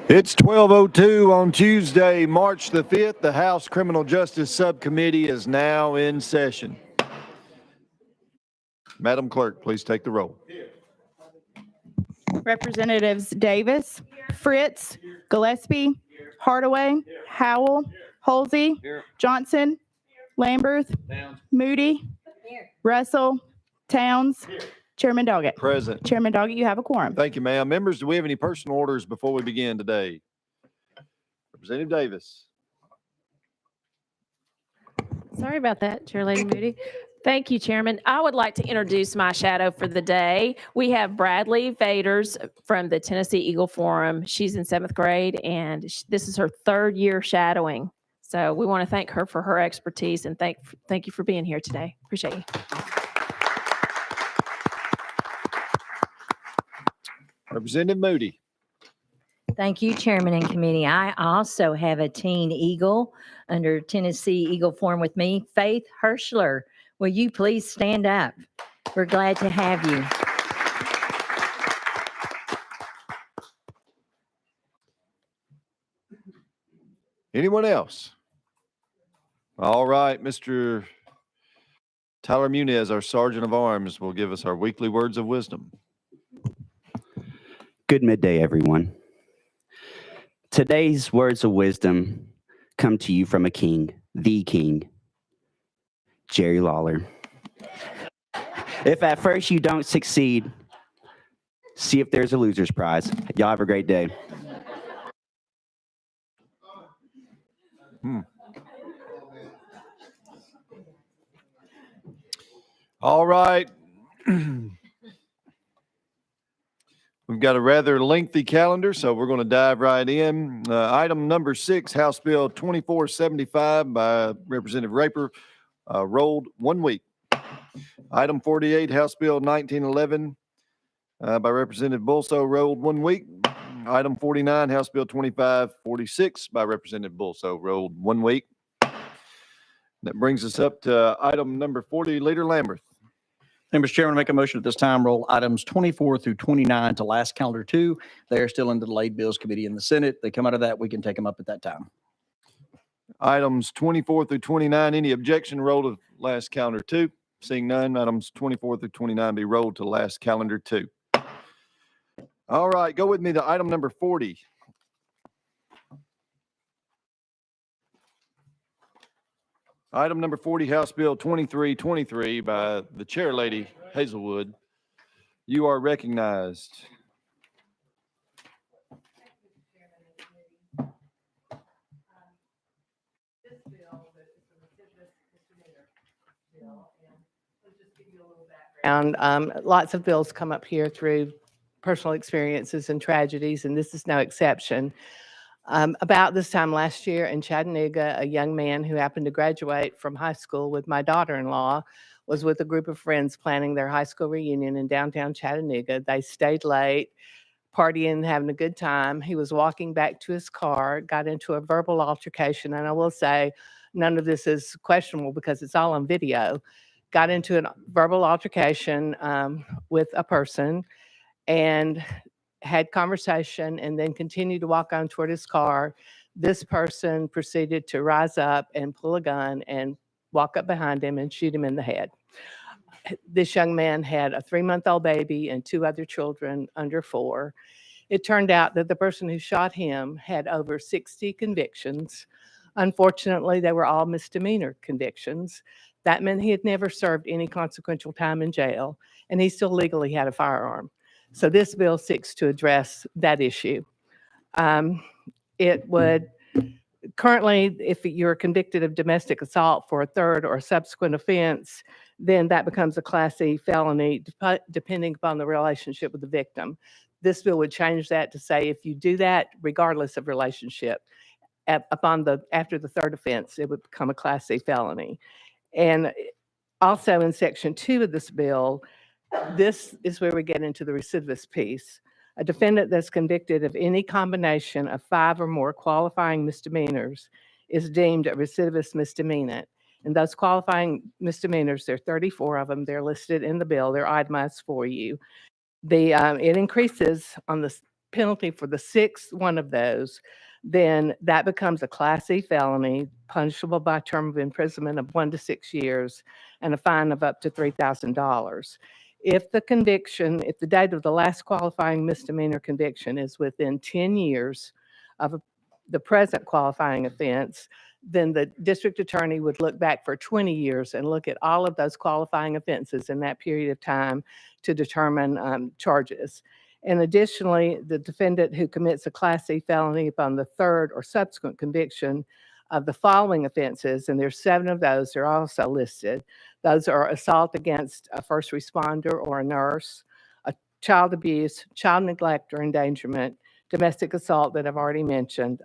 It's 12:02 on Tuesday, March the 5th. The House Criminal Justice Subcommittee is now in session. Madam Clerk, please take the roll. Representatives Davis, Fritz, Gillespie, Hardaway, Howell, Holsey, Johnson, Lamberth, Moody, Russell, Towns, Chairman Doggett. Present. Chairman Doggett, you have a quorum. Thank you, ma'am. Members, do we have any personal orders before we begin today? Representative Davis. Sorry about that, Chair Lady Moody. Thank you, Chairman. I would like to introduce my shadow for the day. We have Bradley Vaders from the Tennessee Eagle Forum. She's in 7th grade, and this is her 3rd year shadowing. So we want to thank her for her expertise, and thank you for being here today. Appreciate you. Representative Moody. Thank you, Chairman and Committee. I also have a teen Eagle under Tennessee Eagle Forum with me, Faith Hirschler. Will you please stand up? We're glad to have you. Anyone else? All right, Mr. Tyler Muniz, our Sergeant of Arms, will give us our weekly words of wisdom. Good midday, everyone. Today's words of wisdom come to you from a king, the king, Jerry Lawler. If at first you don't succeed, see if there's a loser's prize. Y'all have a great day. All right. We've got a rather lengthy calendar, so we're going to dive right in. Item number 6, House Bill 2475 by Representative Raper, rolled 1 week. Item 48, House Bill 1911 by Representative Bulso, rolled 1 week. Item 49, House Bill 2546 by Representative Bulso, rolled 1 week. That brings us up to item number 40, Leader Lamberth. Mr. Chairman, I make a motion at this time, roll items 24 through 29 to last calendar 2. They are still in the delayed bills committee in the Senate. They come out of that, we can take them up at that time. Items 24 through 29, any objection, roll to last calendar 2. Seeing none, items 24 through 29 be rolled to last calendar 2. All right, go with me to item number 40. Item number 40, House Bill 2323 by the Chair Lady Hazelwood. You are recognized. This bill is a recidivist misdemeanor bill, and I'll just give you a little background. Lots of bills come up here through personal experiences and tragedies, and this is no exception. About this time last year in Chattanooga, a young man who happened to graduate from high school with my daughter-in-law was with a group of friends planning their high school reunion in downtown Chattanooga. They stayed late, partying, having a good time. He was walking back to his car, got into a verbal altercation, and I will say none of this is questionable because it's all on video. Got into a verbal altercation with a person and had conversation and then continued to walk on toward his car. This person proceeded to rise up and pull a gun and walk up behind him and shoot him in the head. This young man had a 3-month-old baby and 2 other children under 4. It turned out that the person who shot him had over 60 convictions. Unfortunately, they were all misdemeanor convictions. That meant he had never served any consequential time in jail, and he still legally had a firearm. So this bill seeks to address that issue. It would currently, if you're convicted of domestic assault for a third or a subsequent offense, then that becomes a Class C felony, depending upon the relationship with the victim. This bill would change that to say if you do that, regardless of relationship, after the third offense, it would become a Class C felony. And also in Section 2 of this bill, this is where we get into the recidivist piece. A defendant that's convicted of any combination of 5 or more qualifying misdemeanors is deemed a recidivist misdemeanor. And those qualifying misdemeanors, there are 34 of them. They're listed in the bill. They're itemized for you. It increases on the penalty for the sixth one of those, then that becomes a Class C felony, punishable by a term of imprisonment of 1 to 6 years and a fine of up to $3,000. If the date of the last qualifying misdemeanor conviction is within 10 years of the present qualifying offense, then the district attorney would look back for 20 years and look at all of those qualifying offenses in that period of time to determine charges. And additionally, the defendant who commits a Class C felony upon the third or subsequent conviction of the following offenses, and there's 7 of those are also listed. Those are assault against a first responder or a nurse, a child abuse, child neglect or endangerment, domestic assault that I've already mentioned,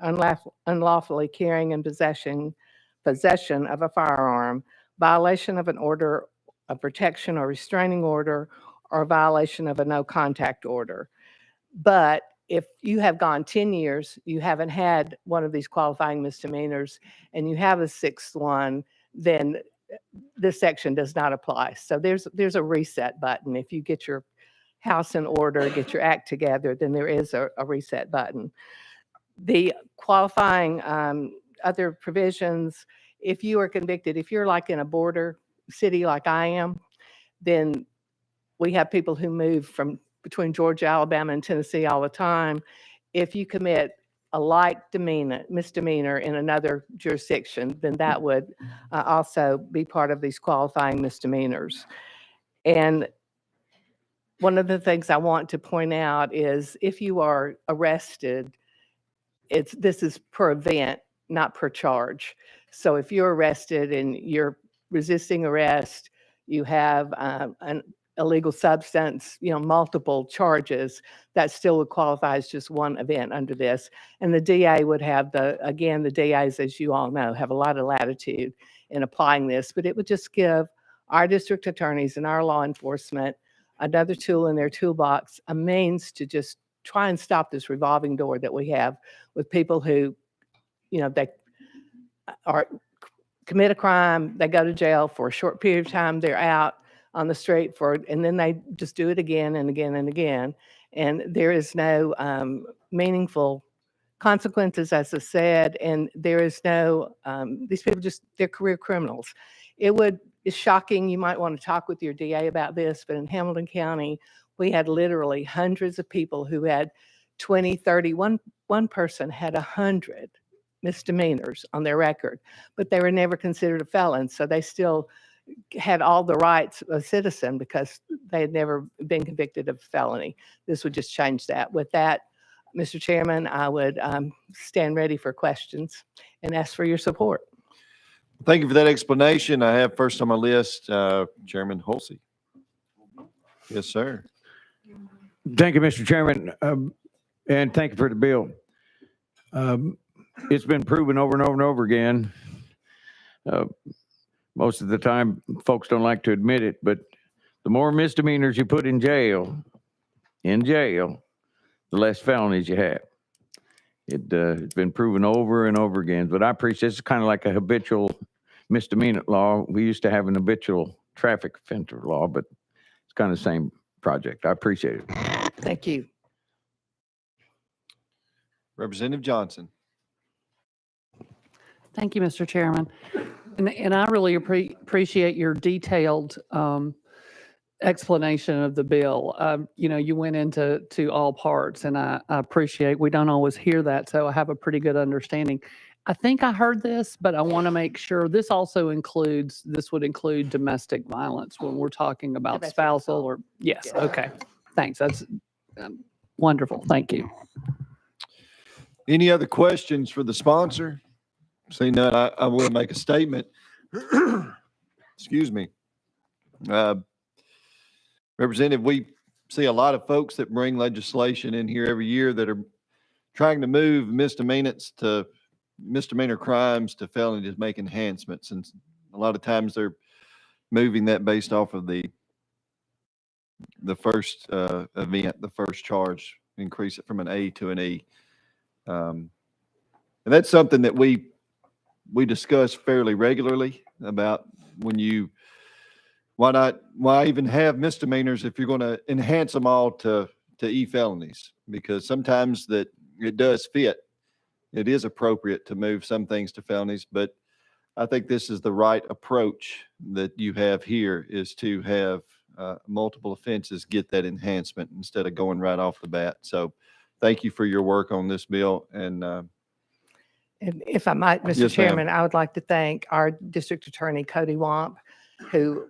unlawfully carrying and possession of a firearm, violation of an order of protection or restraining order, or violation of a no contact order. But if you have gone 10 years, you haven't had one of these qualifying misdemeanors, and you have a sixth one, then this section does not apply. So there's a reset button. If you get your house in order, get your act together, then there is a reset button. The qualifying other provisions, if you are convicted, if you're like in a border city like I am, then we have people who move from between Georgia, Alabama, and Tennessee all the time. If you commit a light misdemeanor in another jurisdiction, then that would also be part of these qualifying misdemeanors. And one of the things I want to point out is if you are arrested, this is per event, not per charge. So if you're arrested and you're resisting arrest, you have an illegal substance, multiple charges, that still would qualify as just one event under this. And the DA would have the DAs, as you all know, have a lot of latitude in applying this, but it would just give our district attorneys and our law enforcement another tool in their toolbox, a means to just try and stop this revolving door that we have with people who, they commit a crime, they go to jail for a short period of time, they're out on the street and then they just do it again and again and again. And there is no meaningful consequences, as I said, and there is no, these people they're career criminals. It's shocking. You might want to talk with your DA about this, but in Hamilton County, we had literally hundreds of people who had 20, 30, one person had 100 misdemeanors on their record, but they were never considered a felon. So they still had all the rights of a citizen because they had never been convicted of felony. This would just change that. With that, Mr. Chairman, I would stand ready for questions and ask for your support. Thank you for that explanation. I have first on my list, Chairman Holsey. Yes, sir. Thank you, Mr. Chairman, and thank you for the bill. It's been proven over and over and over again. Most of the time, folks don't like to admit it, but the more misdemeanors you put in jail, the less felonies you have. It's been proven over and over again, but I appreciate it's kind of like a habitual misdemeanor law. We used to have an habitual traffic offender law, but it's kind of the same project. I appreciate it. Thank you. Representative Johnson. Thank you, Mr. Chairman. And I really appreciate your detailed explanation of the bill. You went into all parts, and I appreciate, we don't always hear that, so I have a pretty good understanding. I think I heard this, but I want to make sure this would include domestic violence when we're talking about Domestic spousal assault. or, yes, Yes. okay. Thanks. That's wonderful. Thank you. Any other questions for the sponsor? Seeing none, I will make a statement. Excuse me. Representative, we see a lot of folks that bring legislation in here every year that are trying to move misdemeanor crimes to felony to make enhancements. And a lot of times they're moving that based off of the first event, the first charge, increase it from an A to an E. And that's something that we discuss fairly regularly about when you why even have misdemeanors if you're going to enhance them all to E felonies? Because sometimes that it does fit. It is appropriate to move some things to felonies, but I think this is the right approach that you have here, is to have multiple offenses get that enhancement instead of going right off the bat. So thank you for your work on this bill. And And if I might, Yes, Mr. ma'am. Chairman, I would like to thank our District Attorney, Cody Womp, who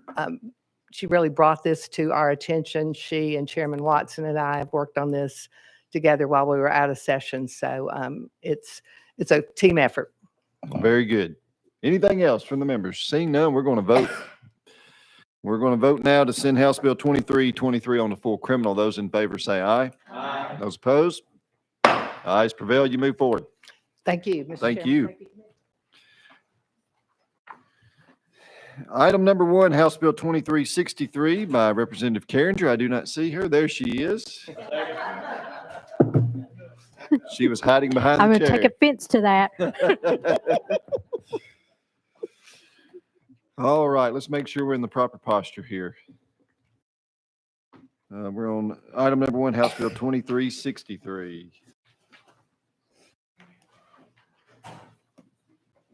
she really brought this to our attention. She and Chairman Watson and I have worked on this together while we were out of session. So it's a team effort. very good. Anything else from the members? Seeing none, we're going to vote. We're going to vote now to send House Bill 2323 on the full criminal. Those in favor say aye. Aye. Those opposed? Ayes prevail. You move forward. Thank you, Mr. Thank Chairman. you. Item number 1, House Bill 2363 by Representative Carringer. I do not see her. There she is. She was hiding behind I'm the going to chair. take offense to that. All right, let's make sure we're in the proper posture here. We're on item number 1, House Bill 2363.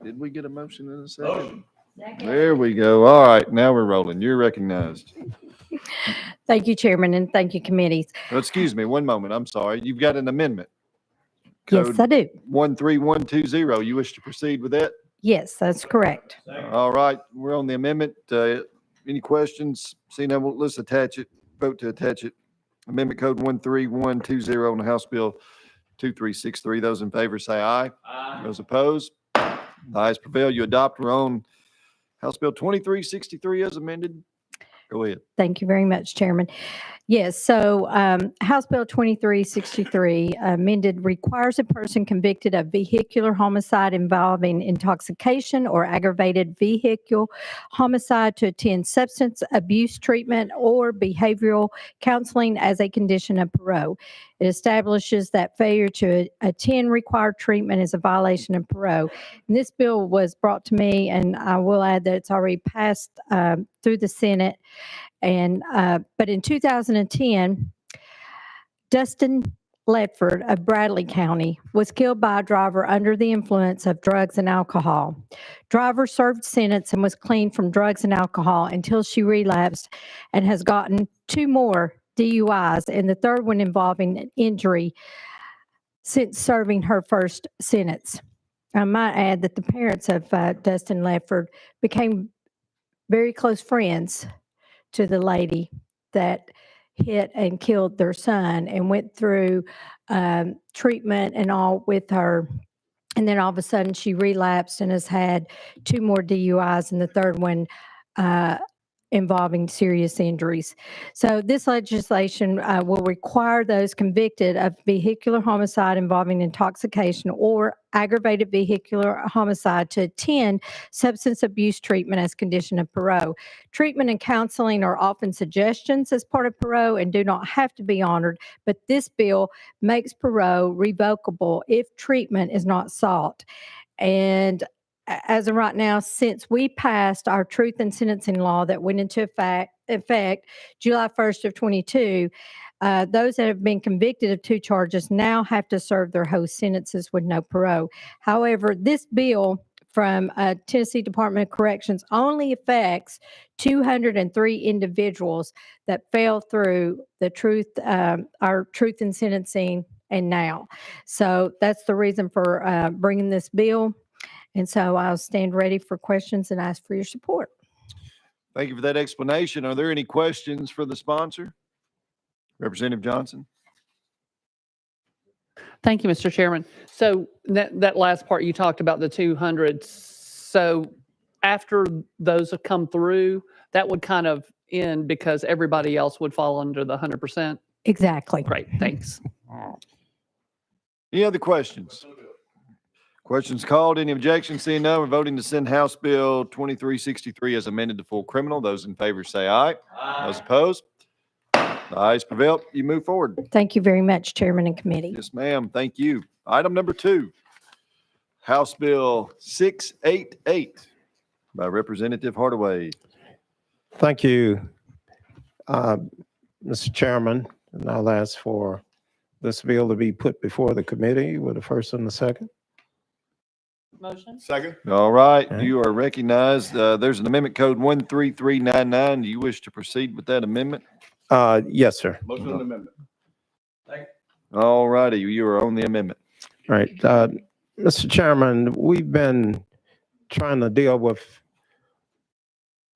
Did we get a motion in a second? There we go. All right, now we're rolling. You're recognized. Thank you, Chairman, and thank you, committees. Oh, excuse me, one moment. I'm sorry. You've got an amendment. Yes, Code I do. 13120. You wish to proceed with that? Yes, that's correct. All right, we're on the amendment. Any questions? See now, let's attach it, vote to attach it. Amendment code 13120 on the House Bill 2363. Those in favor say aye. Aye. Those opposed? The ayes prevail. You adopt. We're on House Bill 2363 as amended. Go ahead. Thank you very much, Chairman. Yes, so House Bill 2363 amended requires a person convicted of vehicular homicide involving intoxication or aggravated vehicular homicide to attend substance abuse treatment or behavioral counseling as a condition of parole. It establishes that failure to attend required treatment is a violation of parole. And this bill was brought to me, and I will add that it's already passed through the Senate. And but in 2010, Dustin Ledford of Bradley County was killed by a driver under the influence of drugs and alcohol. Driver served sentence and was clean from drugs and alcohol until she relapsed and has gotten 2 more DUIs, and the third one involving an injury since serving her first sentence. I might add that the parents of Dustin Ledford became very close friends to the lady that hit and killed their son, and went through treatment and all with her. And then all of a sudden she relapsed and has had 2 more DUIs, and the third one involving serious injuries. So this legislation will require those convicted of vehicular homicide involving intoxication or aggravated vehicular homicide to attend substance abuse treatment as condition of parole. Treatment and counseling are often suggestions as part of parole and do not have to be honored, but this bill makes parole revocable if treatment is not sought. And as of right now, since we passed our truth in sentencing law that went into effect July 1st of 22, those that have been convicted of 2 charges now have to serve their whole sentences with no parole. However, this bill from Tennessee Department of Corrections only affects 203 individuals that fell through the our truth in sentencing and now. So that's the reason for bringing this bill. And so I'll stand ready for questions and ask for your support. Thank you for that explanation. Are there any questions for the sponsor? Representative Johnson? Thank you, Mr. Chairman. So that last part you talked about, the 200. So after those have come through, that would kind of end because everybody else would fall under the 100%. Exactly. Great, thanks. Any other questions? Questions called. Any objections? Seeing none, we're voting to send House Bill 2363 as amended to full criminal. Those in favor say aye. Aye. Those opposed? The ayes prevail. You move forward. Thank you very much, Chairman and Committee. Yes, ma'am. Thank you. Item number 2, House Bill 688 by Representative Hardaway. Thank you, uh, Mr. Chairman. And I'll ask for this bill to be put before the committee with a first and a second. Motion? Second. All right, Okay. you are recognized. There's an amendment code 13399. Do you wish to proceed with that amendment? Yes, sir. Motion on the amendment. All righty, you are on the amendment. All right. Mr. Chairman, we've been trying to deal with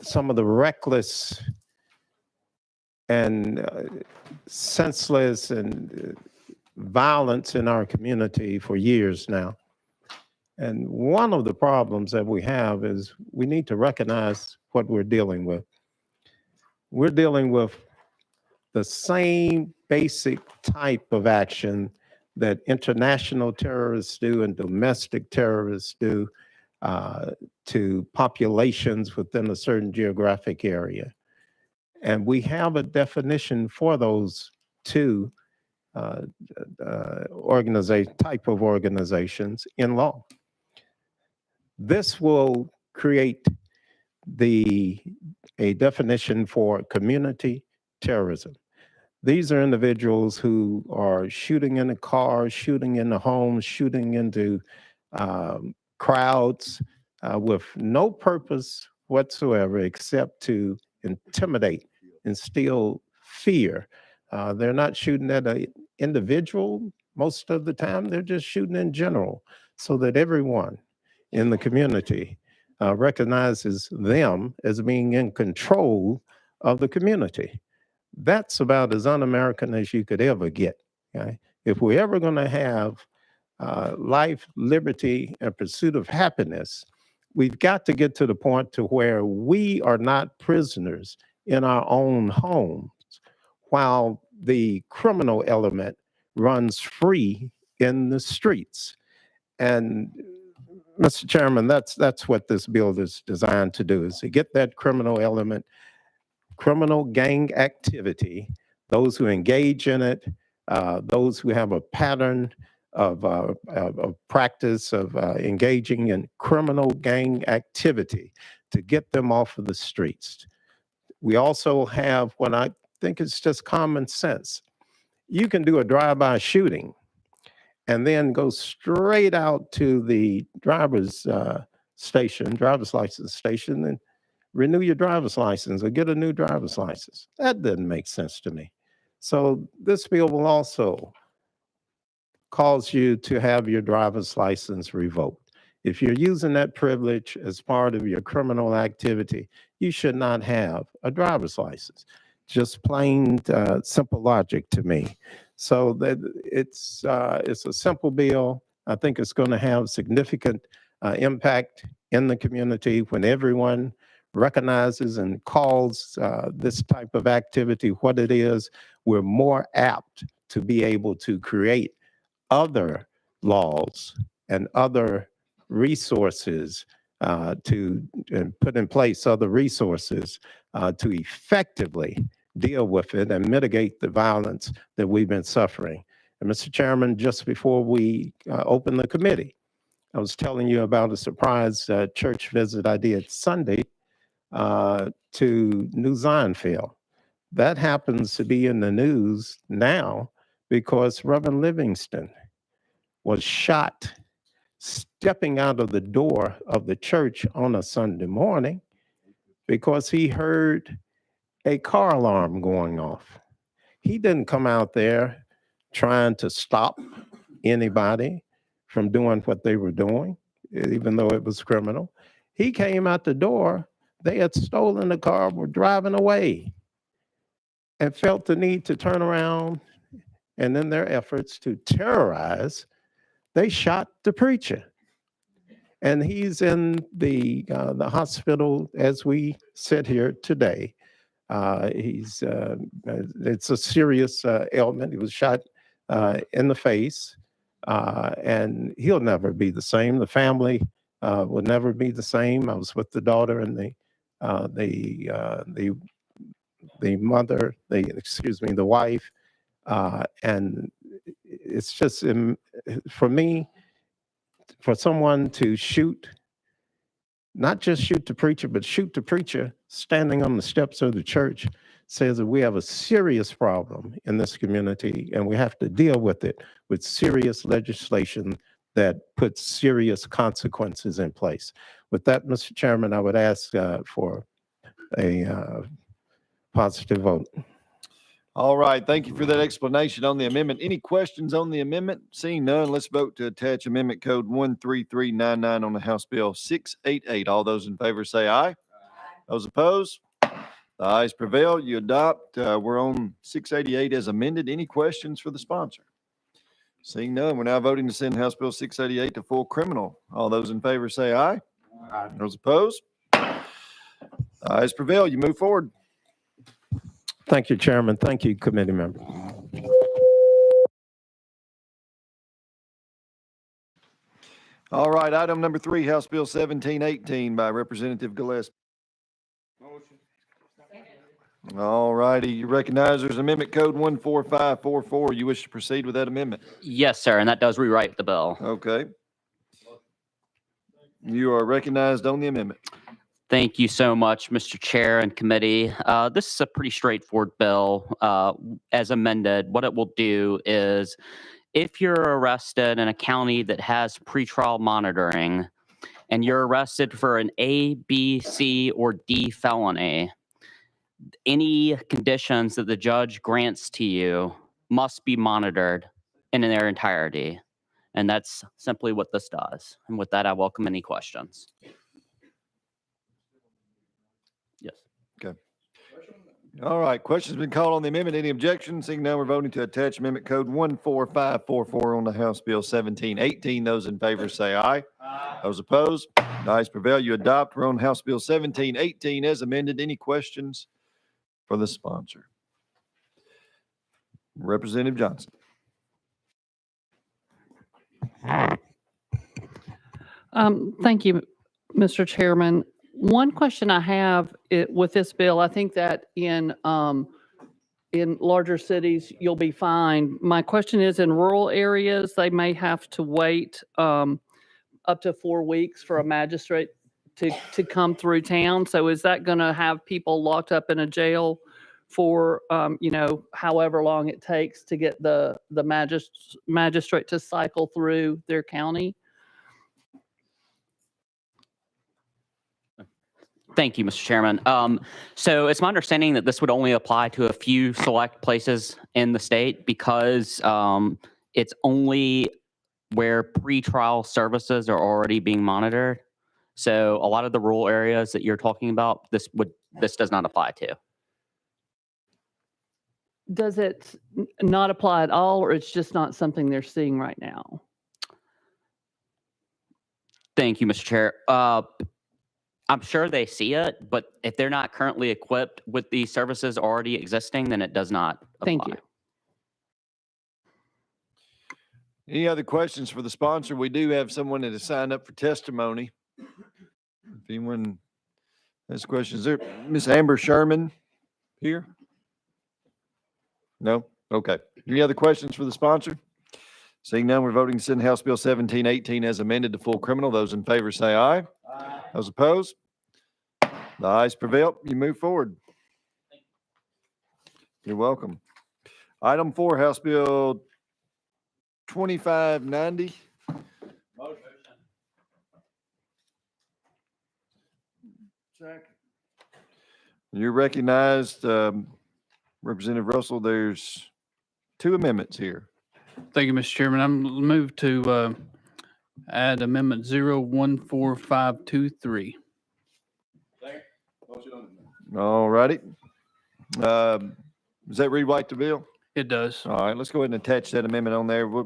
some of the reckless and senseless and violence in our community for years now. And one of the problems that we have is we need to recognize what we're dealing with. We're dealing with the same basic type of action that international terrorists do and domestic terrorists do to populations within a certain geographic area. And we have a definition for those two type of organizations in law. This will create a definition for community terrorism. These are individuals who are shooting in the cars, shooting in the homes, shooting into crowds with no purpose whatsoever except to intimidate, instill fear. They're not shooting at an individual most of the time, they're just shooting in general so that everyone in the community recognizes them as being in control of the community. That's about as un-American as you could ever get. Okay? If we're ever going to have life, liberty, and pursuit of happiness, we've got to get to the point to where we are not prisoners in our own homes while the criminal element runs free in the streets. And Mr. Chairman, that's what this bill is designed to do, is to get that criminal element, criminal gang activity, those who engage in it, those who have a pattern of practice of engaging in criminal gang activity, to get them off of the streets. We also have what I think is just common sense. You can do a drive-by shooting and then go straight out to the driver's license station, and renew your driver's license or get a new driver's license. That doesn't make sense to me. So this bill will also cause you to have your driver's license revoked. If you're using that privilege as part of your criminal activity, you should not have a driver's license. Just plain simple logic to me. So that it's a simple bill. I think it's going to have significant impact in the community when everyone recognizes and calls this type of activity what it is. We're more apt to be able to create other laws and other resources to put in place other resources to effectively deal with it and mitigate the violence that we've been suffering. And Mr. Chairman, just before we open the committee, I was telling you about a surprise church visit I did Sunday to New Zionfield. That happens to be in the news now because Reverend Livingston was shot stepping out of the door of the church on a Sunday morning because he heard a car alarm going off. He didn't come out there trying to stop anybody from doing what they were doing, even though it was criminal. He came out the door, they had stolen the car, were driving away, and felt the need to turn around, and in their efforts to terrorize, they shot the preacher. And he's in the hospital as we sit here today. It's a serious ailment. He was shot in the face, and he'll never be the same. The family will never be the same. I was with the daughter and the mother, the wife, and it's just for me, for someone to shoot not just shoot the preacher, but shoot the preacher standing on the steps of the church, says that we have a serious problem in this community and we have to deal with it with serious legislation that puts serious consequences in place. With that, Mr. Chairman, I would ask for a positive vote. All right, thank you for that explanation on the amendment. Any questions on the amendment? Seeing none, let's vote to attach Amendment Code 13399 on the House Bill 688. All those in favor say aye. Those opposed? The ayes prevail. You adopt. We're on 688 as amended. Any questions for the sponsor? Seeing none, we're now voting to send House Bill 688 to full criminal. All those in favor say aye. Aye. Those opposed? The ayes prevail. You move forward. Thank you, Chairman. Thank you, committee members. All right, item number 3, House Bill 1718 by Representative Gillespie. All righty, you recognize there's Amendment Code 14544. You wish to proceed with that amendment? Yes, sir, and that does rewrite the bill. Okay. You are recognized on the amendment. Thank you so much, Mr. Chair and committee. This is a pretty straightforward bill. As amended, what it will do is if you're arrested in a county that has pretrial monitoring and you're arrested for an A, B, C, or D felony, any conditions that the judge grants to you must be monitored in their entirety. And that's simply what this does. And with that, I welcome any questions. Yes. Okay. All right, questions been called on the amendment. Any objections? Seeing none, we're voting to attach Amendment Code 14544 on the House Bill 1718. Those in favor say aye. Aye. Those opposed? The ayes prevail. You adopt. We're on House Bill 1718 as amended. Any questions for the sponsor? Representative Johnson. Thank you, Mr. Chairman. One question I have with this bill, I think that in larger cities, you'll be fine. My question is in rural areas, they may have to wait up to 4 weeks for a magistrate to come through town. So is that going to have people locked up in a jail for, however long it takes to get the magistrate to cycle through their county? Thank you, Mr. Chairman. So it's my understanding that this would only apply to a few select places in the state because it's only where pretrial services are already being monitored. So a lot of the rural areas that you're talking about, this does not apply to. Does it not apply at all, or it's just not something they're seeing right now? Thank you, Mr. Chair. I'm sure they see it, but if they're not currently equipped with these services already existing, then it does not apply. Thank you. Any other questions for the sponsor? We do have someone that has signed up for testimony. If anyone has questions, there, Miss Amber Sherman here? No? Okay. Any other questions for the sponsor? Seeing none, we're voting to send House Bill 1718 as amended to full criminal. Those in favor say aye. Aye. Those opposed? The ayes prevail. You move forward. You're welcome. Item 4, House Bill 2590. Second. You're recognized, Representative Russell. There's 2 amendments here. Thank you, Mr. Chairman. I'm moved to add Amendment 014523. All righty. Does that rewrite the bill? It does. All right, let's go ahead and attach that amendment on there. We're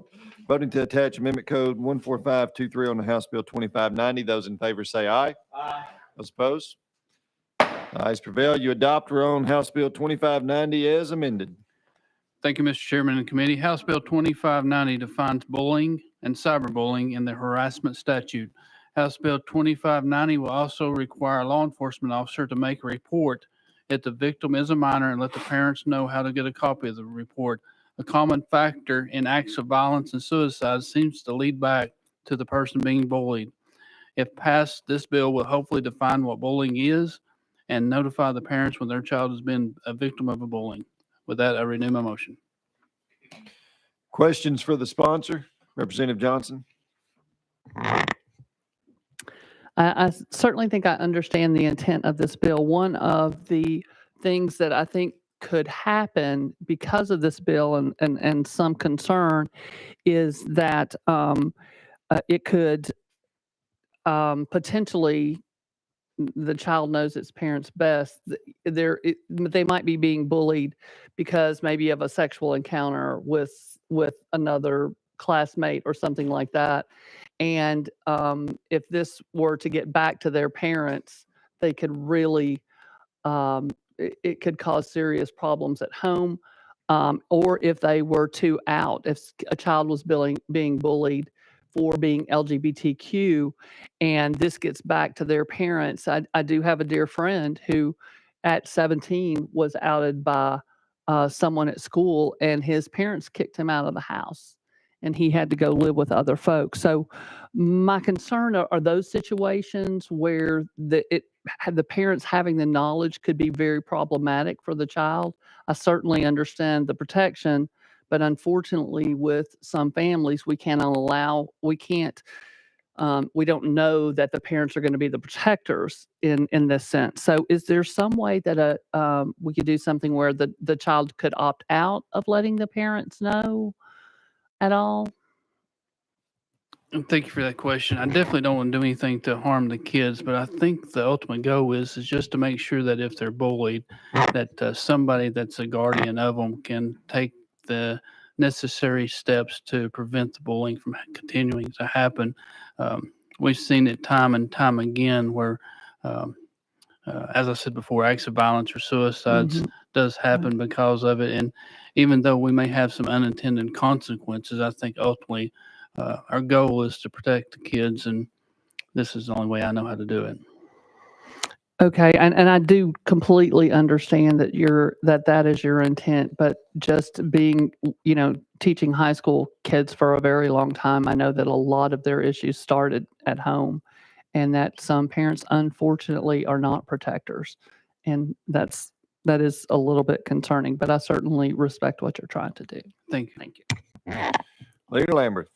voting to attach Amendment Code 14523 on the House Bill 2590. Those in favor say aye. Aye. Those opposed? The ayes prevail. You adopt our own House Bill 2590 as amended. Thank you, Mr. Chairman and committee. House Bill 2590 defines bullying and cyberbullying in the harassment statute. House Bill 2590 will also require a law enforcement officer to make a report if the victim is a minor and let the parents know how to get a copy of the report. A common factor in acts of violence and suicide seems to lead back to the person being bullied. If passed, this bill will hopefully define what bullying is and notify the parents when their child has been a victim of a bullying. With that, I renew my motion. Questions for the sponsor? Representative Johnson? I certainly think I understand the intent of this bill. One of the things that I think could happen because of this bill and some concern is that it could potentially, the child knows its parents best. They might be being bullied because maybe of a sexual encounter with another classmate or something like that. And if this were to get back to their parents, they could really, it could cause serious problems at home. Or if they were to out, if a child was being bullied for being LGBTQ, and this gets back to their parents. I do have a dear friend who at 17 was outed by someone at school, and his parents kicked him out of the house, and he had to go live with other folks. So my concern are those situations where the parents having the knowledge could be very problematic for the child. I certainly understand the protection, but unfortunately, with some families, we don't know that the parents are going to be the protectors in this sense. So is there some way that we could do something where the child could opt out of letting the parents know at all? Thank you for that question. I definitely don't want to do anything to harm the kids, but I think the ultimate goal is just to make sure that if they're bullied, that somebody that's a guardian of them can take the necessary steps to prevent the bullying from continuing to happen. We've seen it time and time again where, as I said before, acts of violence or suicides does happen because of it. And even though we may have some unintended consequences, I think ultimately our goal is to protect the kids, and this is the only way I know how to do it. Okay, and I do completely understand that is your intent, but just being, teaching high school kids for a very long time, I know that a lot of their issues started at home, and that some parents unfortunately are not protectors, and that is a little bit concerning, but I certainly respect what you're trying to do. Thank you. Thank you. Leader Lambert?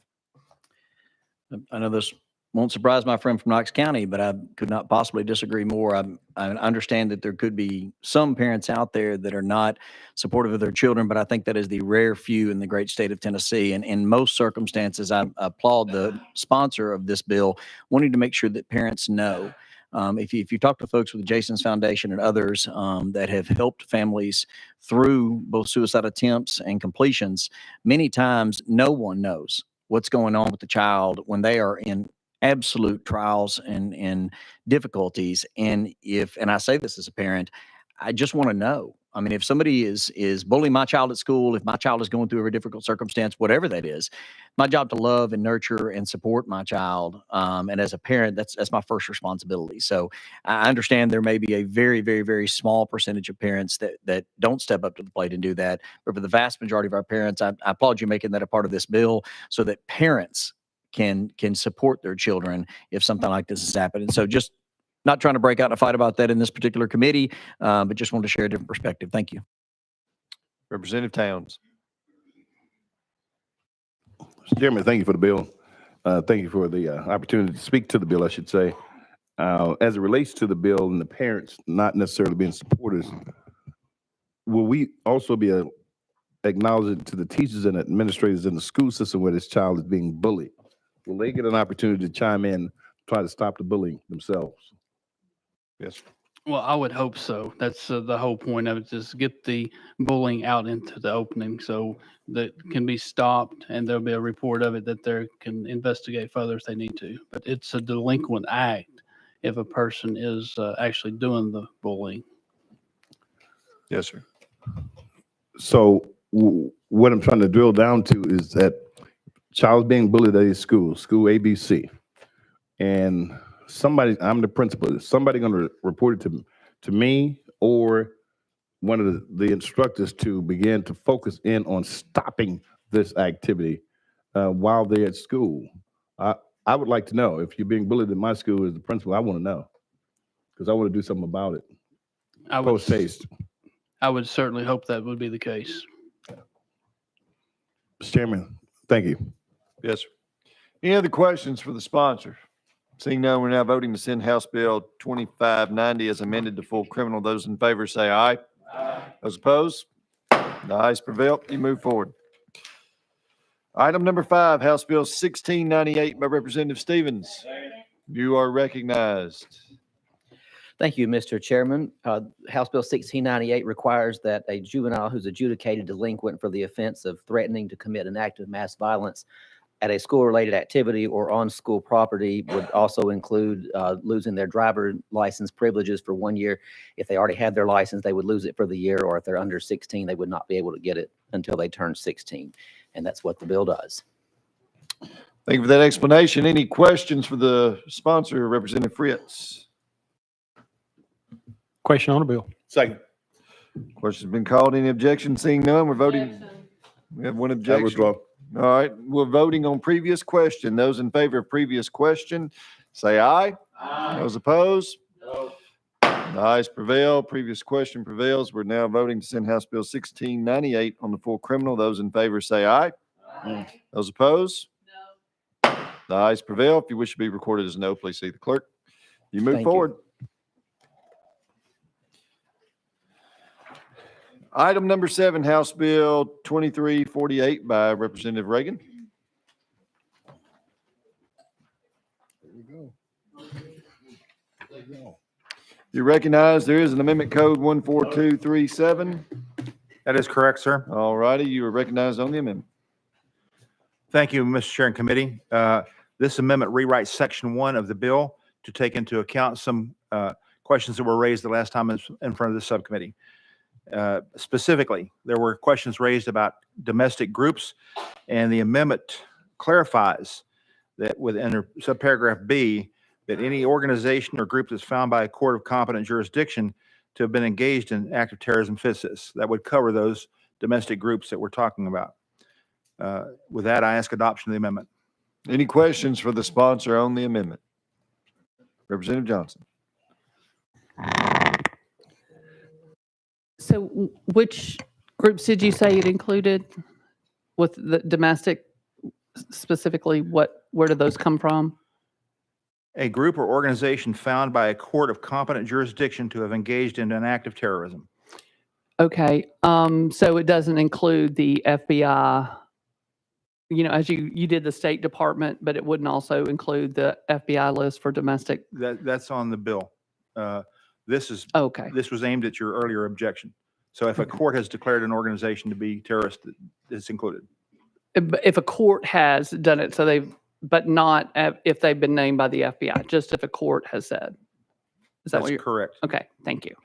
I know this won't surprise my friend from Knox County, but I could not possibly disagree more. I understand that there could be some parents out there that are not supportive of their children, but I think that is the rare few in the great state of Tennessee. And in most circumstances, I applaud the sponsor of this bill wanting to make sure that parents know. If you talk to folks with the Jason's Foundation and others that have helped families through both suicide attempts and completions, many times no one knows what's going on with the child when they are in absolute trials and difficulties. And I say this as a parent, I just want to know. I mean, if somebody is bullying my child at school, if my child is going through a very difficult circumstance, whatever that is, my job to love and nurture and support my child. And as a parent, that's my first responsibility. So I understand there may be a very, very, very small percentage of parents that don't step up to the plate and do that. But for the vast majority of our parents, I applaud you making that a part of this bill so that parents can support their children if something like this is happening. So just not trying to break out in a fight about that in this particular committee, but just want to share a different perspective. Thank you. Representative Towns? Mr. Chairman, thank you for the bill. Thank you for the opportunity to speak to the bill, I should say. As it relates to the bill and the parents not necessarily being supporters, will we also be acknowledging to the teachers and administrators in the school system where this child is being bullied? Will they get an opportunity to chime in, try to stop the bullying themselves? Yes. Well, I would hope so. That's the whole point of it, is get the bullying out into the opening so that can be stopped, and there'll be a report of it that they can investigate further if they need to. But it's a delinquent act if a person is actually doing the bullying. Yes, sir. So what I'm trying to drill down to is that child's being bullied at his school ABC, and I'm the principal. Is somebody going to report it to me or one of the instructors to begin to focus in on stopping this activity while they're at school? I would like to know if you're being bullied in my school as the principal. I want to know because I want to do something about it. I would, Post haste. I would certainly hope that would be the case. Mr. Chairman, thank you. Yes, sir. Any other questions for the sponsor? Seeing none, we're now voting to send House Bill 2590 as amended to full criminal. Those in favor say aye. Aye. Those opposed? The ayes prevail. You move forward. Item number 5, House Bill 1698 by Representative Stevens. You are recognized. Thank you, Mr. Chairman. House Bill 1698 requires that a juvenile who's adjudicated delinquent for the offense of threatening to commit an act of mass violence at a school-related activity or on school property would also include losing their driver license privileges for 1 year. If they already had their license, they would lose it for the year, or if they're under 16, they would not be able to get it until they turn 16. And that's what the bill does. Thank you for that explanation. Any questions for the sponsor, Representative Fritz? Question on the bill. Second. Question's been called. Any objection? Seeing none, we're voting. We have one I objection. withdraw. All right, we're voting on previous question. Those in favor of previous question, say aye. Aye. Those opposed? No. The ayes prevail. Previous question prevails. We're now voting to send House Bill 1698 on the full criminal. Those in favor say aye. Aye. Those opposed? No. The ayes prevail. If you wish to be recorded as no, please see the clerk. You move Thank you. forward. Item number 7, House Bill 2348 by Representative Reagan. There we go. There we go. You recognize there is an amendment code 14237. That is correct, sir. All righty, you are recognized on the amendment. Thank you, Mr. Chair and committee. This amendment rewrites section 1 of the bill to take into account some questions that were raised the last time in front of the subcommittee. Specifically, there were questions raised about domestic groups, and the amendment clarifies that within subparagraph B, that any organization or group that's found by a court of competent jurisdiction to have been engaged in active terrorism fits this. That would cover those domestic groups that we're talking about. With that, I ask adoption of the amendment. Any questions for the sponsor on the amendment? Representative Johnson. So which groups did you say it included with the domestic specifically? Where do those come from? A group or organization found by a court of competent jurisdiction to have engaged in an act of terrorism. Okay. So it doesn't include the FBI, as you did the State Department, but it wouldn't also include the FBI list for domestic. That's on the bill. This was aimed at your earlier objection. So if a court has declared an organization to be terrorist, it's included. If a court has done it, but not if they've been named by the FBI, just if a court has said. Is that what you're correct? Okay, thank you.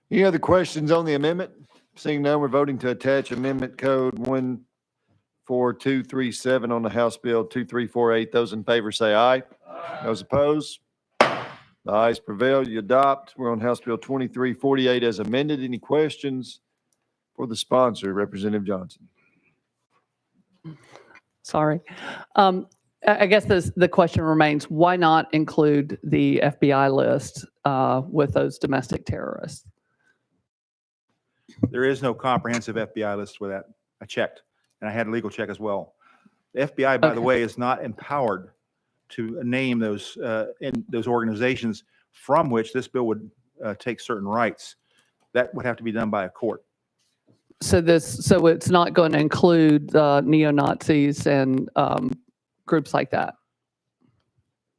Any other questions on the amendment? Seeing none, we're voting to attach amendment code 14237 on the House Bill 2348. Those in favor say aye. Aye. Those opposed? The ayes prevail. You adopt. We're on House Bill 2348 as amended. Any questions for the sponsor, Representative Johnson? Sorry. I guess the question remains, why not include the FBI list with those domestic terrorists? There is no comprehensive FBI list with that. I checked, and I had a legal check as well. The FBI, by the way, is not empowered to name those organizations from which this bill would take certain rights. That would have to be done by a court. So it's not going to include neo-Nazis and groups like that?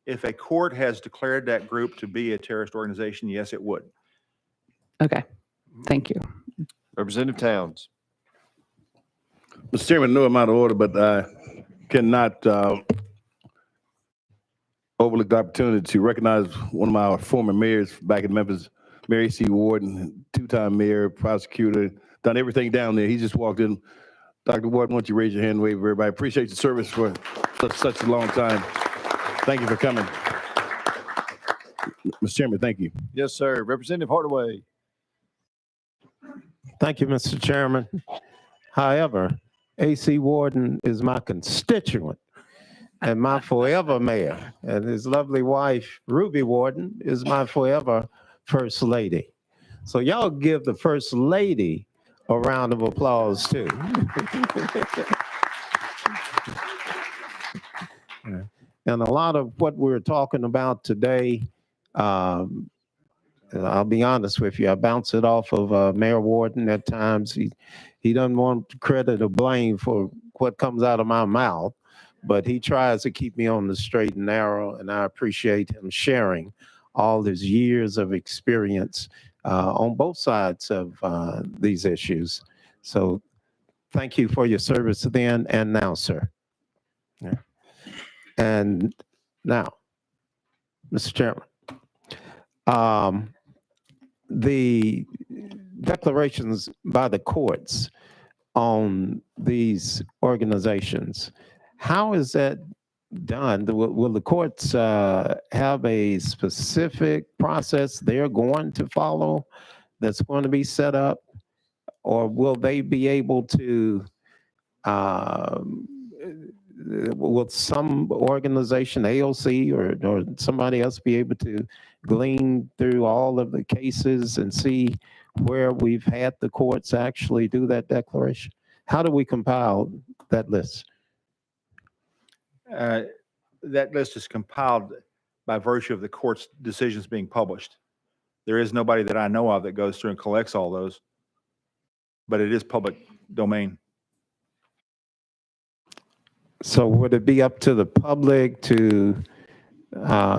If a court has declared that group to be a terrorist organization, yes, it would. Okay, thank you. Representative Towns. Mr. Chairman, no amount of order, but I cannot overlook the opportunity to recognize one of my former mayors back in Memphis, Mayor A.C. Warden, two-time mayor, prosecutor, done everything down there. He just walked in. Dr. Warden, why don't you raise your hand and wave everybody? Appreciate your service for such a long time. Thank you for coming. Mr. Chairman, thank you. Yes, sir. Representative Hardaway. Thank you, Mr. Chairman. However, A.C. Warden is my constituent, and my forever mayor. And his lovely wife, Ruby Warden, is my forever first lady. So y'all give the first lady a round of applause too. And a lot of what we're talking about today, I'll be honest with you, I bounce it off of Mayor Warden at times. He doesn't want credit or blame for what comes out of my mouth, but he tries to keep me on the straight and narrow, and I appreciate him sharing all his years of experience on both sides of these issues. So thank you for your service then and now, sir. Yeah. And now, Mr. Chairman, the declarations by the courts on these organizations, how is that done? Will the courts have a specific process they're going to follow that's going to be set up? Or will they be able to, will some organization, AOC or somebody else be able to glean through all of the cases and see where we've had the courts actually do that declaration? How do we compile that list? That list is compiled by virtue of the court's decisions being published. There is nobody that I know of that goes through and collects all those, but it is public domain. So would it be up to the public to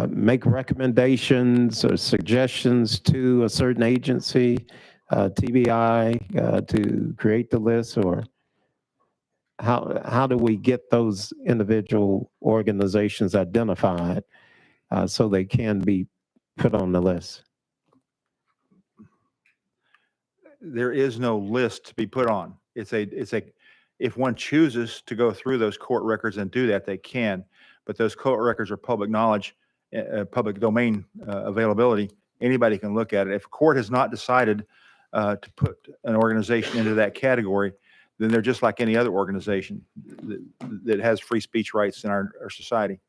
make recommendations or suggestions to a certain agency, TBI, to create the list? Or how do we get those individual organizations identified so they can be put on the list? There is no list to be put on. If one chooses to go through those court records and do that, they can. But those court records are public knowledge, public domain availability. Anybody can look at it. If a court has not decided to put an organization into that category, then they're just like any other organization that has free speech rights in our society.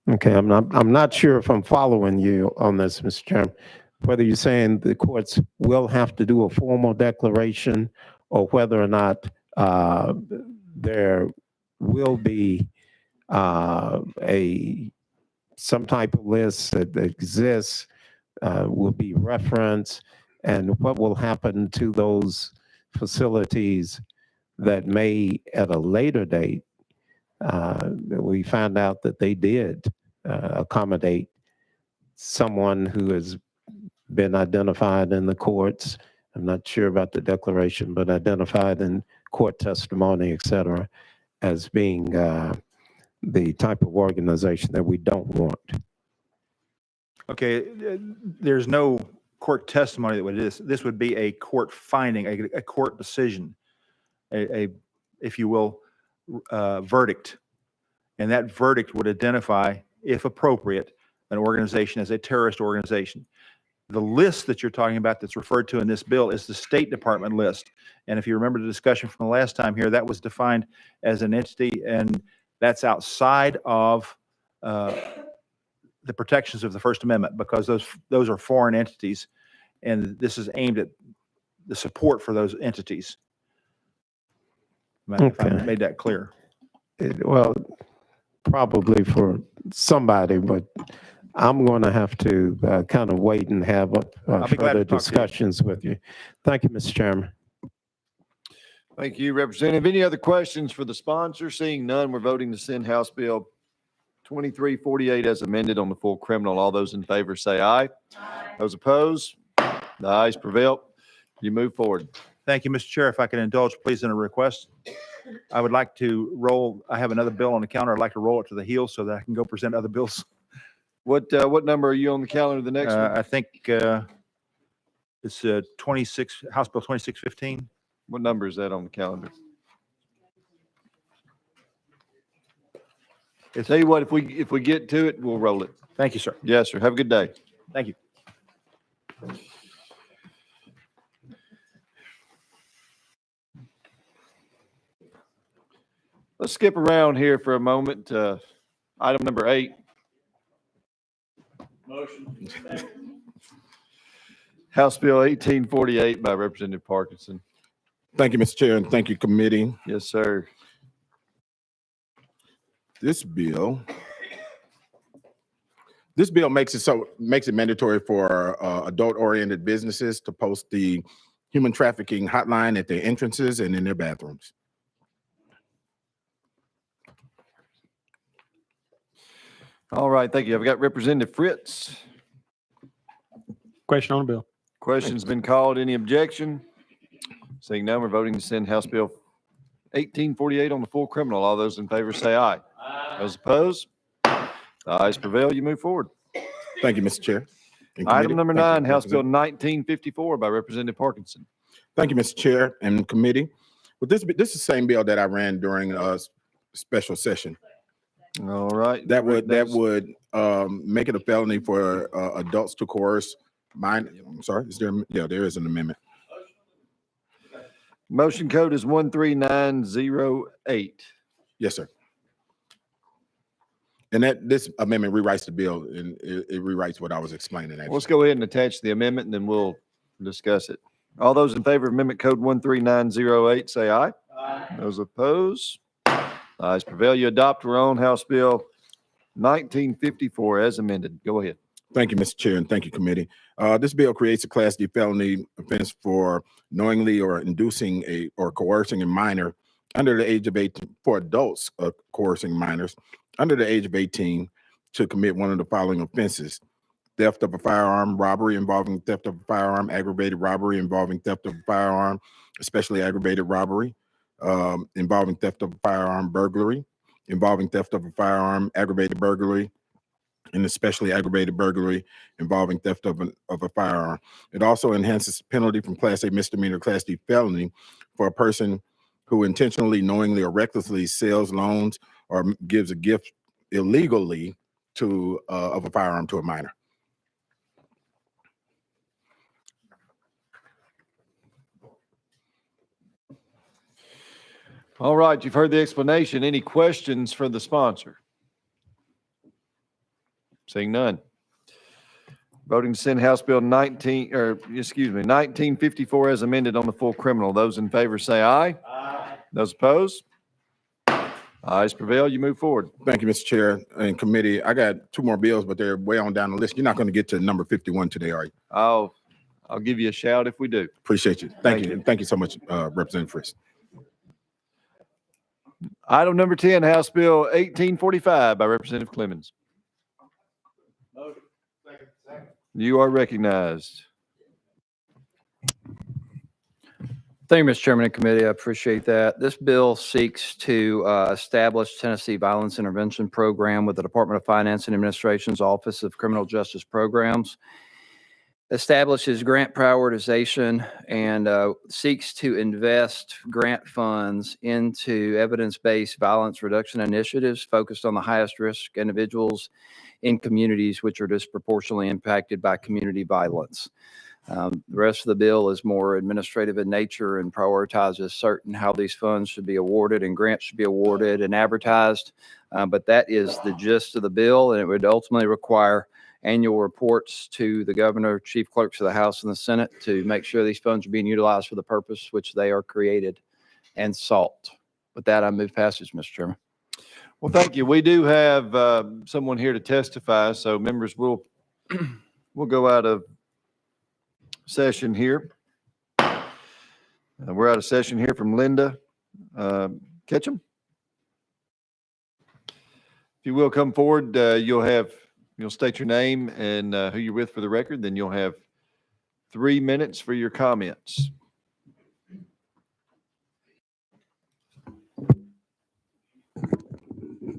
Okay, I'm not sure if I'm following you on this, Mr. Chairman. Whether you're saying the courts will have to do a formal declaration or whether or not there will be some type of list that exists, will be referenced, and what will happen to those facilities that may at a later date we found out that they did accommodate someone who has been identified in the courts. I'm not sure about the declaration, but identified in court testimony, et cetera, as being the type of organization that we don't want. Okay, there's no court testimony that would this would be a court finding, a court decision, if you will, verdict. And that verdict would identify, if appropriate, an organization as a terrorist organization. The list that you're talking about that's referred to in this bill is the State Department list. And if you remember the discussion from the last time here, that was defined as an entity, and that's outside of the protections of the First Amendment, because those are foreign entities, and this is aimed at the support for those entities. If I made that clear. Well, probably for somebody, but I'm going to have to kind of wait and have further discussions with you. Thank you, Mr. Chairman. Thank you, Representative. Any other questions for the sponsor? Seeing none, we're voting to send House Bill 2348 as amended on the full criminal. All those in favor say aye. Aye. Those opposed? The ayes prevail. You move forward. Thank you, Mr. Chair. If I can indulge, please, in a request. I would like to roll, I have another bill on the counter. I'd like to roll it to the heel so that I can go present other bills. What number are you on the calendar the next one? I think it's 26, House Bill 2615. What number is that on the calendar? Tell you what, if we get to it, we'll roll it. Thank you, sir. Yes, sir. Have a good day. Thank you. Let's skip around here for a moment. Item number 8. Motion. House Bill 1848 by Representative Parkinson. Thank you, Mr. Chair, and thank you, committee. Yes, sir. This bill makes it mandatory for adult-oriented businesses to post the human trafficking hotline at their entrances and in their bathrooms. All right, thank you. I've got Representative Fritz. Question on the bill. Question's been called. Any objection? Seeing none, we're voting to send House Bill 1848 on the full criminal. All those in favor say aye. Those opposed? The ayes prevail. You move forward. Thank you, Mr. Chair. and Item committee. number Thank you, 9, House Bill Representative. 1954 by Representative Parkinson. Thank you, Mr. Chair and committee. Well, this is the same bill that I ran during a special session. All right. That would make it a felony for adults to coerce I'm sorry, is there? Yeah, there is an amendment. Motion code is 13908. Yes, sir. And this amendment rewrites the bill, and it rewrites what I was explaining. Actually. Let's go ahead and attach the amendment, and then we'll discuss it. All those in favor of Amendment Code 13908, say aye. Aye. Those opposed? Ayes prevail. You adopt your own House Bill 1954 as amended. Go ahead. Thank you, Mr. Chair, and thank you, committee. This bill creates a Class D felony offense for knowingly or inducing or coercing a minor under the age of 18, for adults coercing minors under the age of 18 to commit one of the following offenses: theft of a firearm, robbery involving theft of a firearm, aggravated robbery involving theft of a firearm, especially aggravated robbery involving theft of a firearm, burglary involving theft of a firearm, aggravated burglary, and especially aggravated burglary involving theft of a firearm. It also enhances penalty from Class A misdemeanor to Class D felony for a person who intentionally, knowingly, or recklessly sells, loans, or gives a gift illegally of a firearm to a minor. All right, you've heard the explanation. Any questions for the sponsor? Seeing none. Voting to send House Bill 1954 as amended on the full criminal. Those in favor say aye. Aye. Those opposed? Ayes prevail. You move forward. Thank you, Mr. Chair and committee. I got 2 more bills, but they're way on down the list. You're not going to get to number 51 today, are you? I'll give you a shout if we do. Appreciate you. Thank you. And thank you so much, Representative Fritz. Item number 10, House Bill 1845 by Representative Clemens. You are recognized. Thank you, Mr. Chairman and committee. I appreciate that. This bill seeks to establish Tennessee Violence Intervention Program with the Department of Finance and Administration's Office of Criminal Justice Programs. Establishes grant prioritization and seeks to invest grant funds into evidence-based violence reduction initiatives focused on the highest risk individuals in communities which are disproportionately impacted by community violence. The rest of the bill is more administrative in nature and prioritizes certain how these funds should be awarded and grants should be awarded and advertised. But that is the gist of the bill, and it would ultimately require annual reports to the governor, chief clerks of the House and the Senate to make sure these funds are being utilized for the purpose which they are created and sought. With that, I move passage, Mr. Chairman. Well, thank you. We do have someone here to testify, so members will go out of session here. We're out of session here from Linda Ketchum. If you will come forward, you'll state your name and who you're with for the record. Then you'll have 3 minutes for your comments.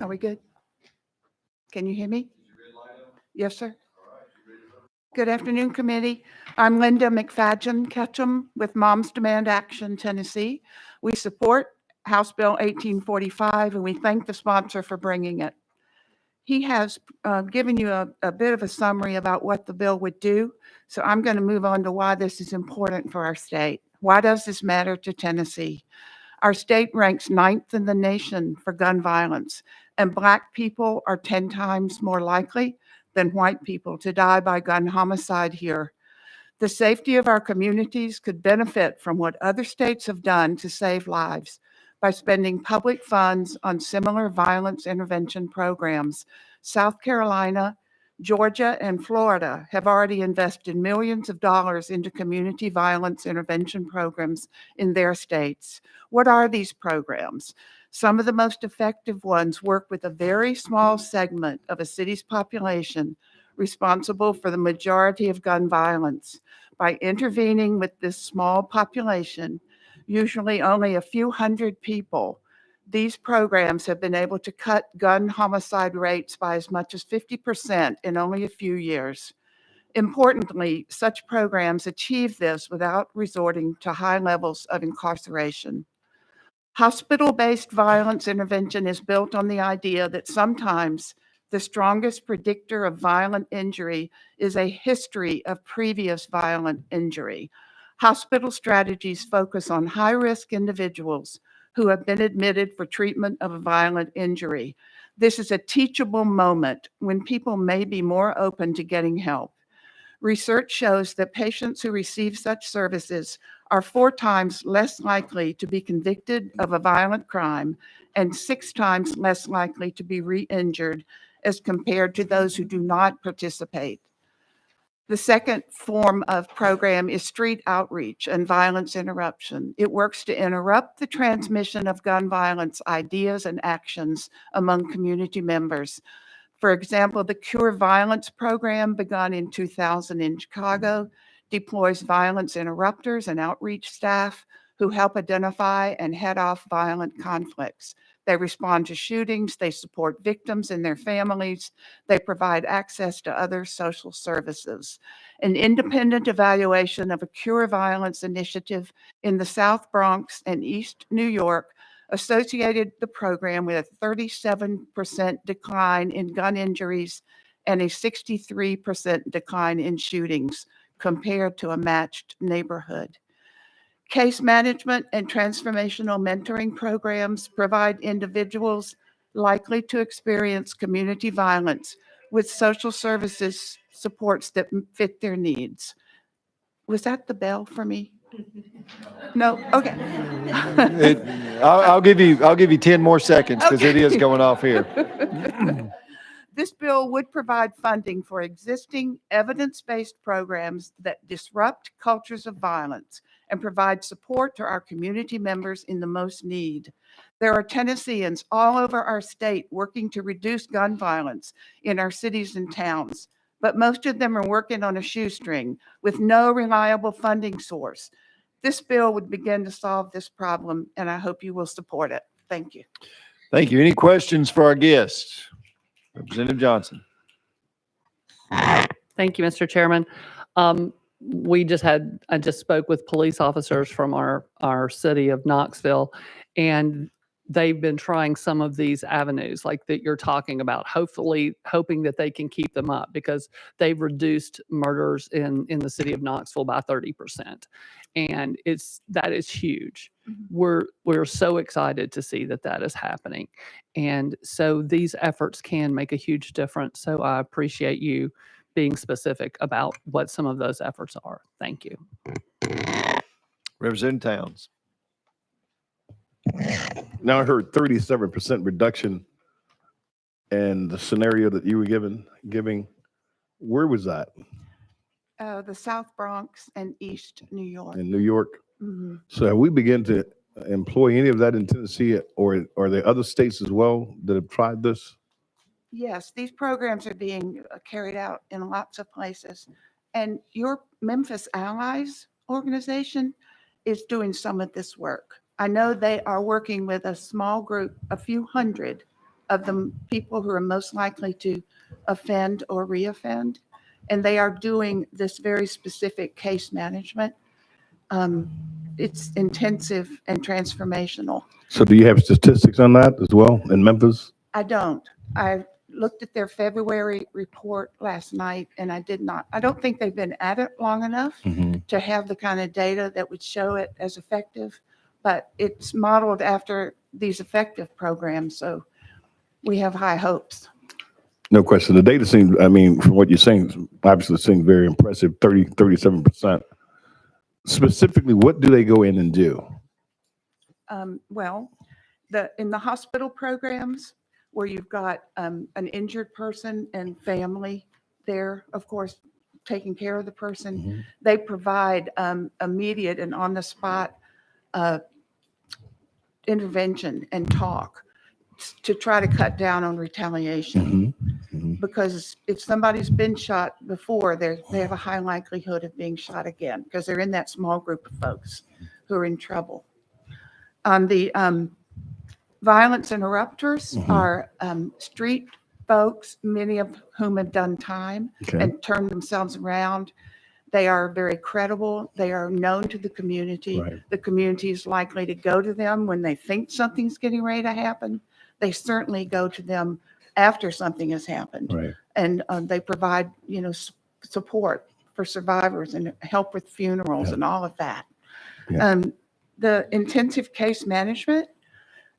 Are we good? Can you hear me? Yes, sir. Good afternoon, committee. I'm Linda McFadgen Ketchum with Moms Demand Action, Tennessee. We support House Bill 1845, and we thank the sponsor for bringing it. He has given you a bit of a summary about what the bill would do, so I'm going to move on to why this is important for our state. Why does this matter to Tennessee? Our state ranks 9th in the nation for gun violence, and Black people are 10 times more likely than white people to die by gun homicide here. The safety of our communities could benefit from what other states have done to save lives by spending public funds on similar violence intervention programs. South Carolina, Georgia, and Florida have already invested millions of dollars into community violence intervention programs in their states. What are these programs? Some of the most effective ones work with a very small segment of a city's population responsible for the majority of gun violence. By intervening with this small population, usually only a few hundred people, these programs have been able to cut gun homicide rates by as much as 50% in only a few years. Importantly, such programs achieve this without resorting to high levels of incarceration. Hospital-based violence intervention is built on the idea that sometimes the strongest predictor of violent injury is a history of previous violent injury. Hospital strategies focus on high-risk individuals who have been admitted for treatment of a violent injury. This is a teachable moment when people may be more open to getting help. Research shows that patients who receive such services are 4 times less likely to be convicted of a violent crime and 6 times less likely to be re-injured as compared to those who do not participate. The second form of program is street outreach and violence interruption. It works to interrupt the transmission of gun violence ideas and actions among community members. For example, the Cure Violence program, begun in 2000 in Chicago, deploys violence interrupters and outreach staff who help identify and head off violent conflicts. They respond to shootings, they support victims and their families, they provide access to other social services. An independent evaluation of a Cure Violence initiative in the South Bronx and East New York associated the program with a 37% decline in gun injuries and a 63% decline in shootings compared to a matched neighborhood. Case management and transformational mentoring programs provide individuals likely to experience community violence with social services supports that fit their needs. Was that the bell for me? No? Okay. I'll give you 10 more seconds because it is going off here. This bill would provide funding for existing evidence-based programs that disrupt cultures of violence and provide support to our community members in the most need. There are Tennesseans all over our state working to reduce gun violence in our cities and towns, but most of them are working on a shoestring with no reliable funding source. This bill would begin to solve this problem, and I hope you will support it. Thank you. Thank you. Any questions for our guests? Representative Johnson. Thank you, Mr. Chairman. I just spoke with police officers from our city of Knoxville, and they've been trying some of these avenues like that you're talking about, hopefully hoping that they can keep them up because they've reduced murders in the city of Knoxville by 30%. And that is huge. We're so excited to see that is happening. And so these efforts can make a huge difference. So I appreciate you being specific about what some of those efforts are. Thank you. Representative Towns. Now I heard 37% reduction in the scenario that you were giving. Where was that? The South Bronx and East New York. In New York? Mhm. So have we begun to employ any of that in Tennessee, or are there other states as well that have tried this? Yes, these programs are being carried out in lots of places. And your Memphis Allies organization is doing some of this work. I know they are working with a small group, a few hundred of the people who are most likely to offend or reoffend. And they are doing this very specific case management. It's intensive and transformational. So do you have statistics on that as well in Memphis? I don't. I looked at their February report last night and I don't think they've been at it long enough to have the kind of data that would show it as effective, but it's modeled after these effective programs. So we have high hopes. No question. The data seems, I mean, from what you're saying, obviously seems very impressive, 37%. Specifically, what do they go in and do? Well, in the hospital programs where you've got an injured person and family there, of course, taking care of the person, they provide immediate and on-the-spot intervention and talk to try to cut down on retaliation. Because if somebody's been shot before, they have a high likelihood of being shot again because they're in that small group of folks who are in trouble. The violence interrupters are street folks, many of whom have done time and turned themselves around. They are very credible. They are known to the community. The community is likely to go to them when they think something's getting ready to happen. They certainly go to them after something has happened. And they provide, support for survivors and help with funerals and all of that. The intensive case management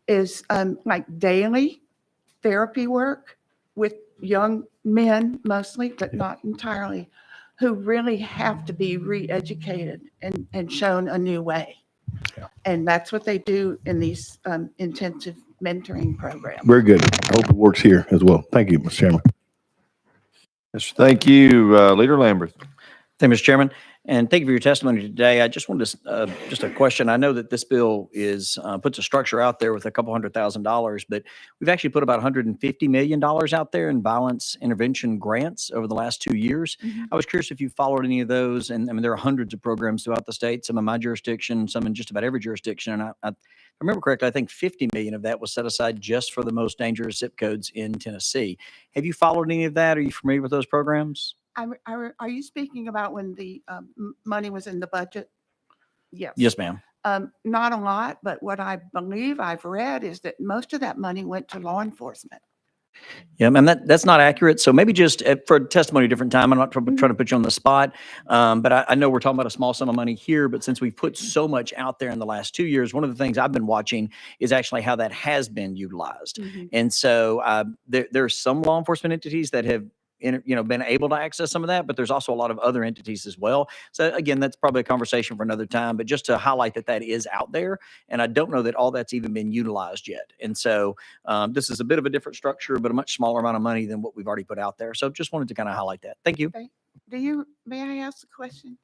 is like daily therapy work with young men mostly, but not entirely, who really have to be re-educated and shown a new way. And that's what they do in these intensive mentoring programs. Very good. I hope it works here as well. Thank you, Mr. Chairman. Yes, thank you, Leader Lambert. Thank you, Mr. Chairman, and thank you for your testimony today. I just wanted to, just a question. I know that this bill is, puts a structure out there with a couple $100,000, but we've actually put about $150 million out there in violence intervention grants over the last 2 years. I was curious if you followed any of those, and I mean, there are hundreds of programs throughout the state, some in my jurisdiction, some in just about every jurisdiction, and I remember correctly, I think 50 million of that was set aside just for the most dangerous zip codes in Tennessee. Have you followed any of that? Are you familiar with those programs? Are you speaking about when the money was in the budget? Yes. Yes, ma'am. Not a lot, but what I believe I've read is that most of that money went to law enforcement. Yeah, and that's not accurate. So maybe just for testimony a different time, I'm not trying to put you on the spot, but I know we're talking about a small sum of money here, but since we've put so much out there in the last 2 years, one of the things I've been watching is actually how that has been utilized. And so there are some law enforcement entities that have been able to access some of that, but there's also a lot of other entities as well. So again, that's probably a conversation for another time, but just to highlight that that is out there. And I don't know that all that's even been utilized yet. And so this is a bit of a different structure, but a much smaller amount of money than what we've already put out there. So just wanted to kind of highlight that. Thank you. Okay. May I ask a question?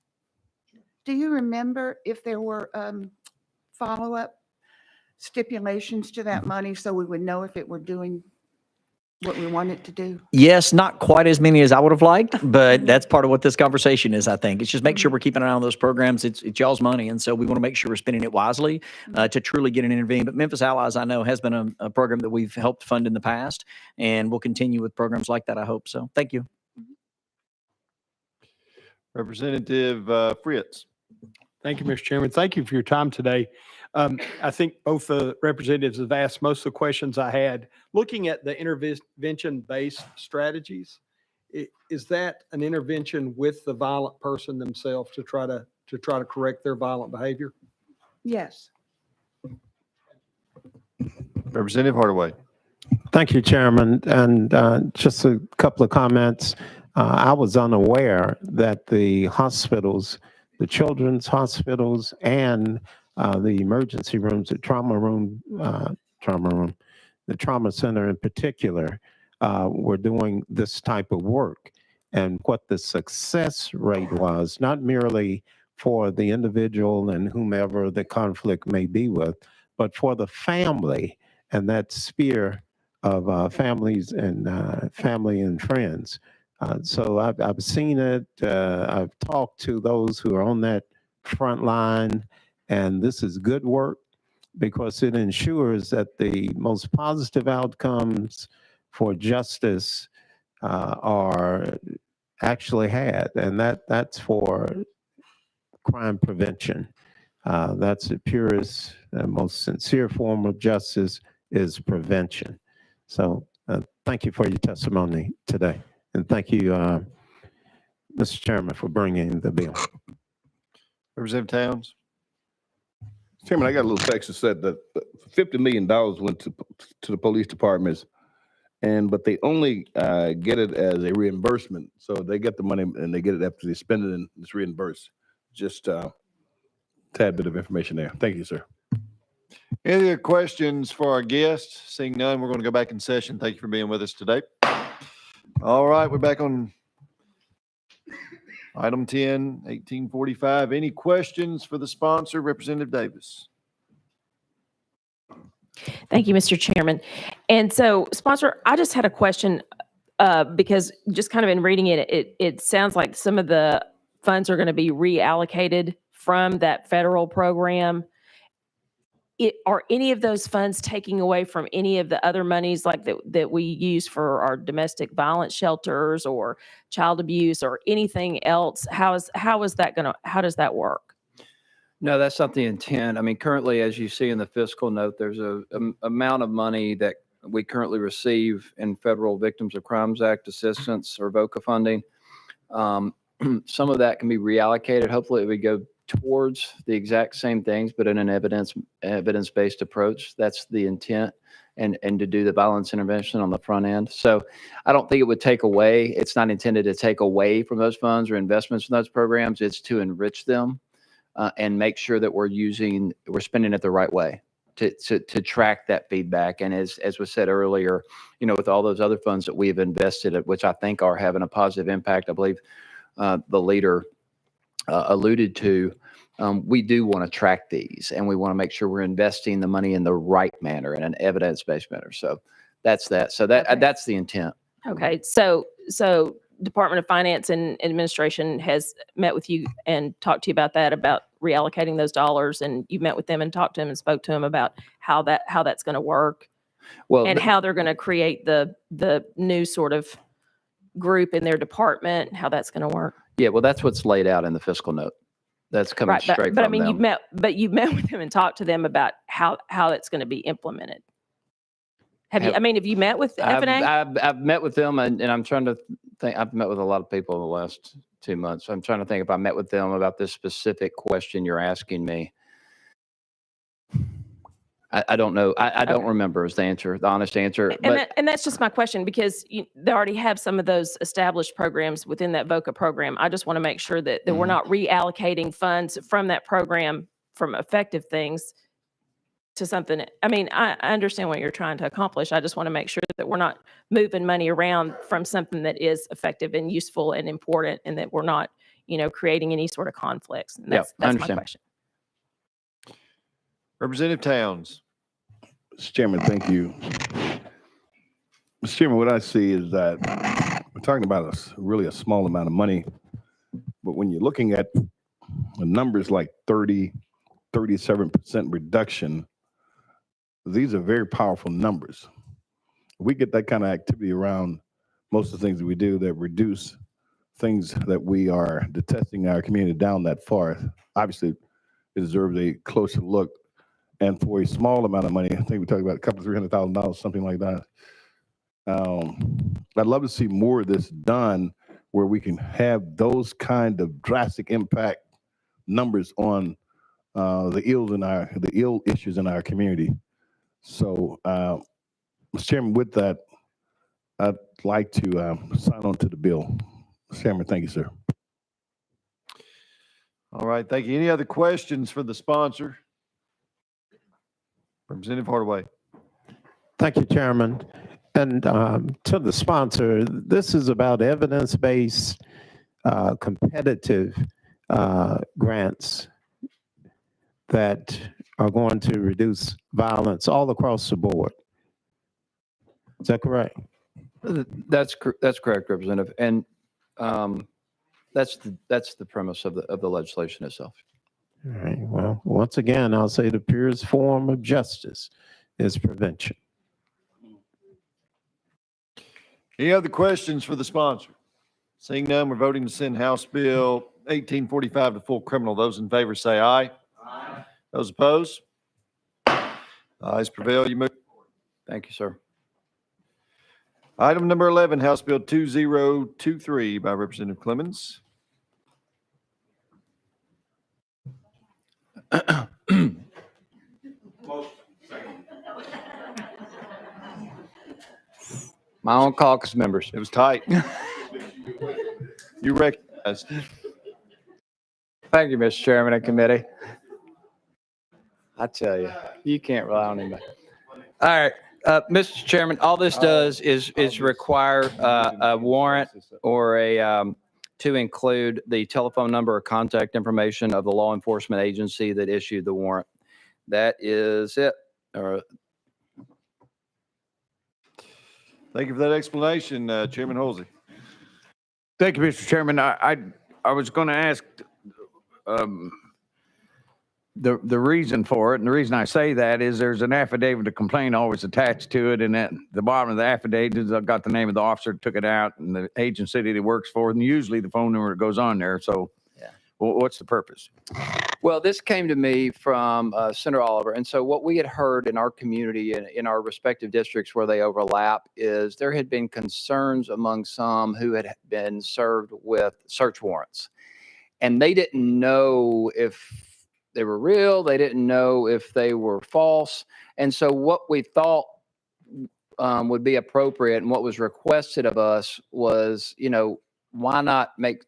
Do you remember if there were follow-up stipulations to that money so we would know if it were doing what we want it to do? Yes, not quite as many as I would have liked, but that's part of what this conversation is, I think. It's just make sure we're keeping an eye on those programs. It's y'all's money, and so we want to make sure we're spending it wisely to truly get an intervene. But Memphis Allies, I know, has been a program that we've helped fund in the past, and we'll continue with programs like that, I hope. So thank you. Representative Fritz. Thank you, Mr. Chairman. Thank you for your time today. I think both the representatives have asked most of the questions I had. Looking at the intervention-based strategies, is that an intervention with the violent person themselves to try to correct their violent behavior? Yes. Representative Hardaway. Thank you, Chairman. And just a couple of comments. I was unaware that the hospitals, the children's hospitals, and the emergency rooms, the trauma center in particular, were doing this type of work. And what the success rate was, not merely for the individual and whomever the conflict may be with, but for the family and that sphere of families and family and friends. So I've seen it. I've talked to those who are on that front line, and this is good work because it ensures that the most positive outcomes for justice are actually had, and that's for crime prevention. That's the purest and most sincere form of justice is prevention. So thank you for your testimony today. And thank you, Mr. Chairman, for bringing the bill. Representative Towns. Chairman, I got a little text that said that $50 million went to the police departments, but they only get it as a reimbursement. So they get the money and they get it after they spend it and it's reimbursed. Just a tad bit of information there. Thank you, sir. Any other questions for our guests? Seeing none, we're going to go back in session. Thank you for being with us today. All right, we're back on item 10, 1845. Any questions for the sponsor, Representative Davis? Thank you, Mr. Chairman. And so, sponsor, I just had a question because just kind of in reading it, it sounds like some of the funds are going to be reallocated from that federal program. Are any of those funds taking away from any of the other monies like that we use for our domestic violence shelters or child abuse or anything else? How does that work? No, that's not the intent. I mean, currently, as you see in the fiscal note, there's a amount of money that we currently receive in Federal Victims of Crimes Act assistance or VOCA funding. Some of that can be reallocated. Hopefully, it would go towards the exact same things, but in an evidence-based approach. That's the intent, and to do the violence intervention on the front end. So I don't think it would take away. It's not intended to take away from those funds or investments in those programs. It's to enrich them and make sure that we're spending it the right way to track that feedback. And as was said earlier, with all those other funds that we've invested, which I think are having a positive impact, I believe the leader alluded to, we do want to track these, and we want to make sure we're investing the money in the right manner, in an evidence-based manner. So that's that. So that's the intent. Okay, so Department of Finance and Administration has met with you and talked to you about that, about reallocating those dollars, and you met with them and talked to them and spoke to them about how that's going to work, and how they're going to create the new sort of group in their department, how that's going to work. Yeah, well, that's what's laid out in the fiscal note. That's coming Right, straight from them. but I mean, you've met with them and talked to them about how it's going to be implemented. Have you met with FNA? I've met with them, and I'm trying to think. I've met with a lot of people in the last 2 months. I'm trying to think if I met with them about this specific question you're asking me. I don't know. I don't remember is the honest answer. And that's just my question, because they already have some of those established programs within that VOCA program. I just want to make sure that we're not reallocating funds from that program, from effective things, to something. I mean, I understand what you're trying to accomplish. I just want to make sure that we're not moving money around from something that is effective and useful and important, and that we're not, creating any sort of conflicts. And that's my question. Representative Towns. Mr. Chairman, thank you. Mr. Chairman, what I see is that we're talking about really a small amount of money, but when you're looking at numbers like 37% reduction, these are very powerful numbers. We get that kind of activity around most of the things that we do that reduce things that we are detesting our community down that far. Obviously, it deserves a closer look. And for a small amount of money, I think we talked about a couple of $300,000, something like that. I'd love to see more of this done where we can have those kind of drastic impact numbers on the ill issues in our community. So, Mr. Chairman, with that, I'd like to sign on to the bill. Mr. Chairman, thank you, sir. All right, thank you. Any other questions for the sponsor? Representative Hardaway. Thank you, Chairman. And to the sponsor, this is about evidence-based competitive grants that are going to reduce violence all across the board. Is that correct? That's correct, Representative. And that's the premise of the legislation itself. All right. Well, once again, I'll say the purest form of justice is prevention. Any other questions for the sponsor? Seeing none, we're voting to send House Bill 1845 to full criminal. Those in favor say aye. Aye. Those opposed? Ayes prevail. You move. Thank you, sir. Item number 11, House Bill 2023 by Representative Clemens. My own caucus members. It was tight. You recognized. Thank you, Mr. Chairman and committee. I tell you, you can't rely on anybody. All right, Mr. Chairman, all this does is require a warrant or to include the telephone number or contact information of the law enforcement agency that issued the warrant. That is it. Thank you for that explanation, Chairman Halsey. Thank you, Mr. Chairman. I was going to ask the reason for it, and the reason I say that is there's an affidavit of complaint always attached to it, and at the bottom of the affidavit has got the name of the officer that took it out and the agency that he works for, and usually the phone number goes on there. So, yeah, what's the purpose? Well, this came to me from Senator Oliver, and so what we had heard in our community and in our respective districts where they overlap is there had been concerns among some who had been served with search warrants, and they didn't know if they were real. They didn't know if they were false. And so what we thought would be appropriate and what was requested of us was, why not make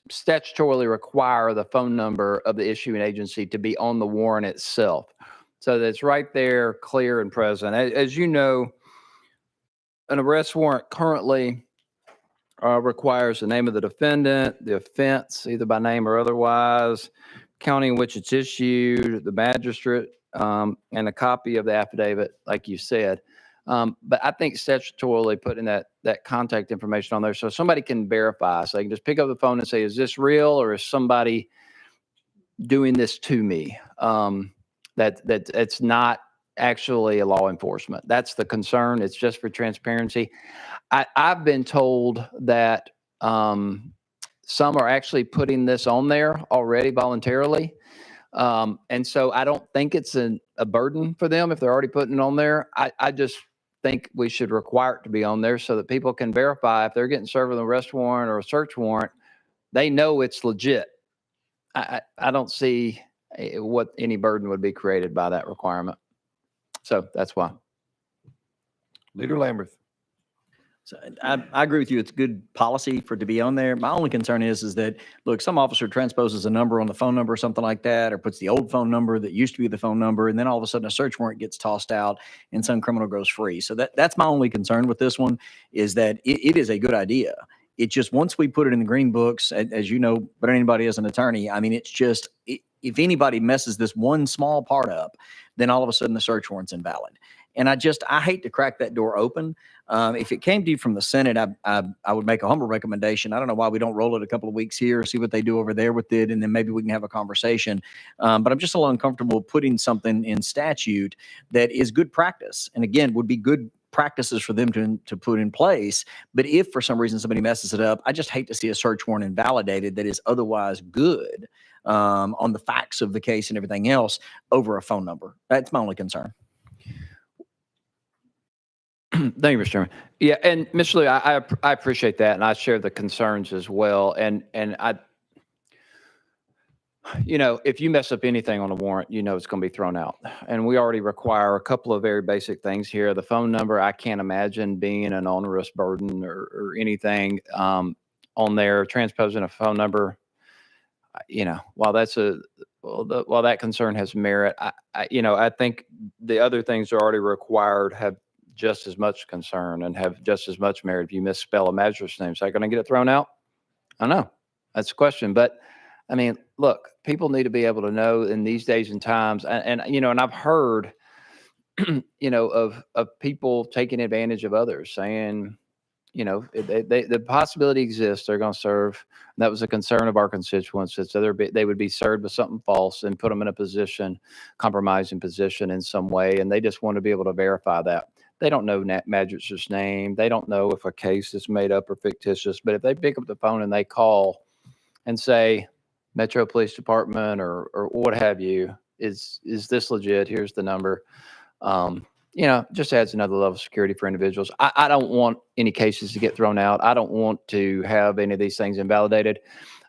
statutorily require the phone number of the issuing agency to be on the warrant itself. So that's right there, clear and present. As you know, an arrest warrant currently requires the name of the defendant, the offense, either by name or otherwise, county in which it's issued, the magistrate, and a copy of the affidavit, like you said. But I think statutorily putting that contact information on there so somebody can verify. So they can just pick up the phone and say, is this real or is somebody doing this to me? That it's not actually a law enforcement. That's the concern. It's just for transparency. I've been told that some are actually putting this on there already voluntarily. And so I don't think it's a burden for them if they're already putting it on there. I just think we should require it to be on there so that people can verify if they're getting served with an arrest warrant or a search warrant, they know it's legit. I don't see what any burden would be created by that requirement. So that's why. Leader Lamberth. So I agree with you. It's good policy for it to be on there. My only concern is that, look, some officer transposes a number on the phone number or something like that, or puts the old phone number that used to be the phone number, and then all of a sudden a search warrant gets tossed out and some criminal goes free. So that's my only concern with this one, is that it is a good idea. It just, once we put it in the green books, as you know, but anybody as an attorney, I mean, it's just, if anybody messes this one small part up, then all of a sudden the search warrant's invalid. And I hate to crack that door open. If it came to you from the Senate, I would make a humble recommendation. I don't know why we don't roll it a couple of weeks here, see what they do over there with it, and then maybe we can have a conversation. But I'm just a little uncomfortable putting something in statute that is good practice. And again, would be good practices for them to put in place. But if for some reason somebody messes it up, I just hate to see a search warrant invalidated that is otherwise good on the facts of the case and everything else over a phone number. That's my only concern. Thank you, Mr. Chairman. Yeah, and Mr. Lee, I appreciate that, and I share the concerns as well. And I, if you mess up anything on a warrant, it's going to be thrown out. And we already require a couple of very basic things here. The phone number, I can't imagine being an onerous burden or anything on there. Transposing a phone number, while that concern has merit, I think the other things are already required have just as much concern and have just as much merit. If you misspell a magistrate's name, is that going to get it thrown out? I know that's a question, but I mean, look, people need to be able to know in these days and times, and I've heard, of people taking advantage of others, saying, the possibility exists they're going to serve. That was a concern of our constituents, that they would be served with something false and put them in a compromising position in some way, and they just want to be able to verify that. They don't know magistrate's name. They don't know if a case is made up or fictitious. But if they pick up the phone and they call and say, Metro Police Department or what have you, is this legit? Here's the number. Just adds another level of security for individuals. I don't want any cases to get thrown out. I don't want to have any of these things invalidated.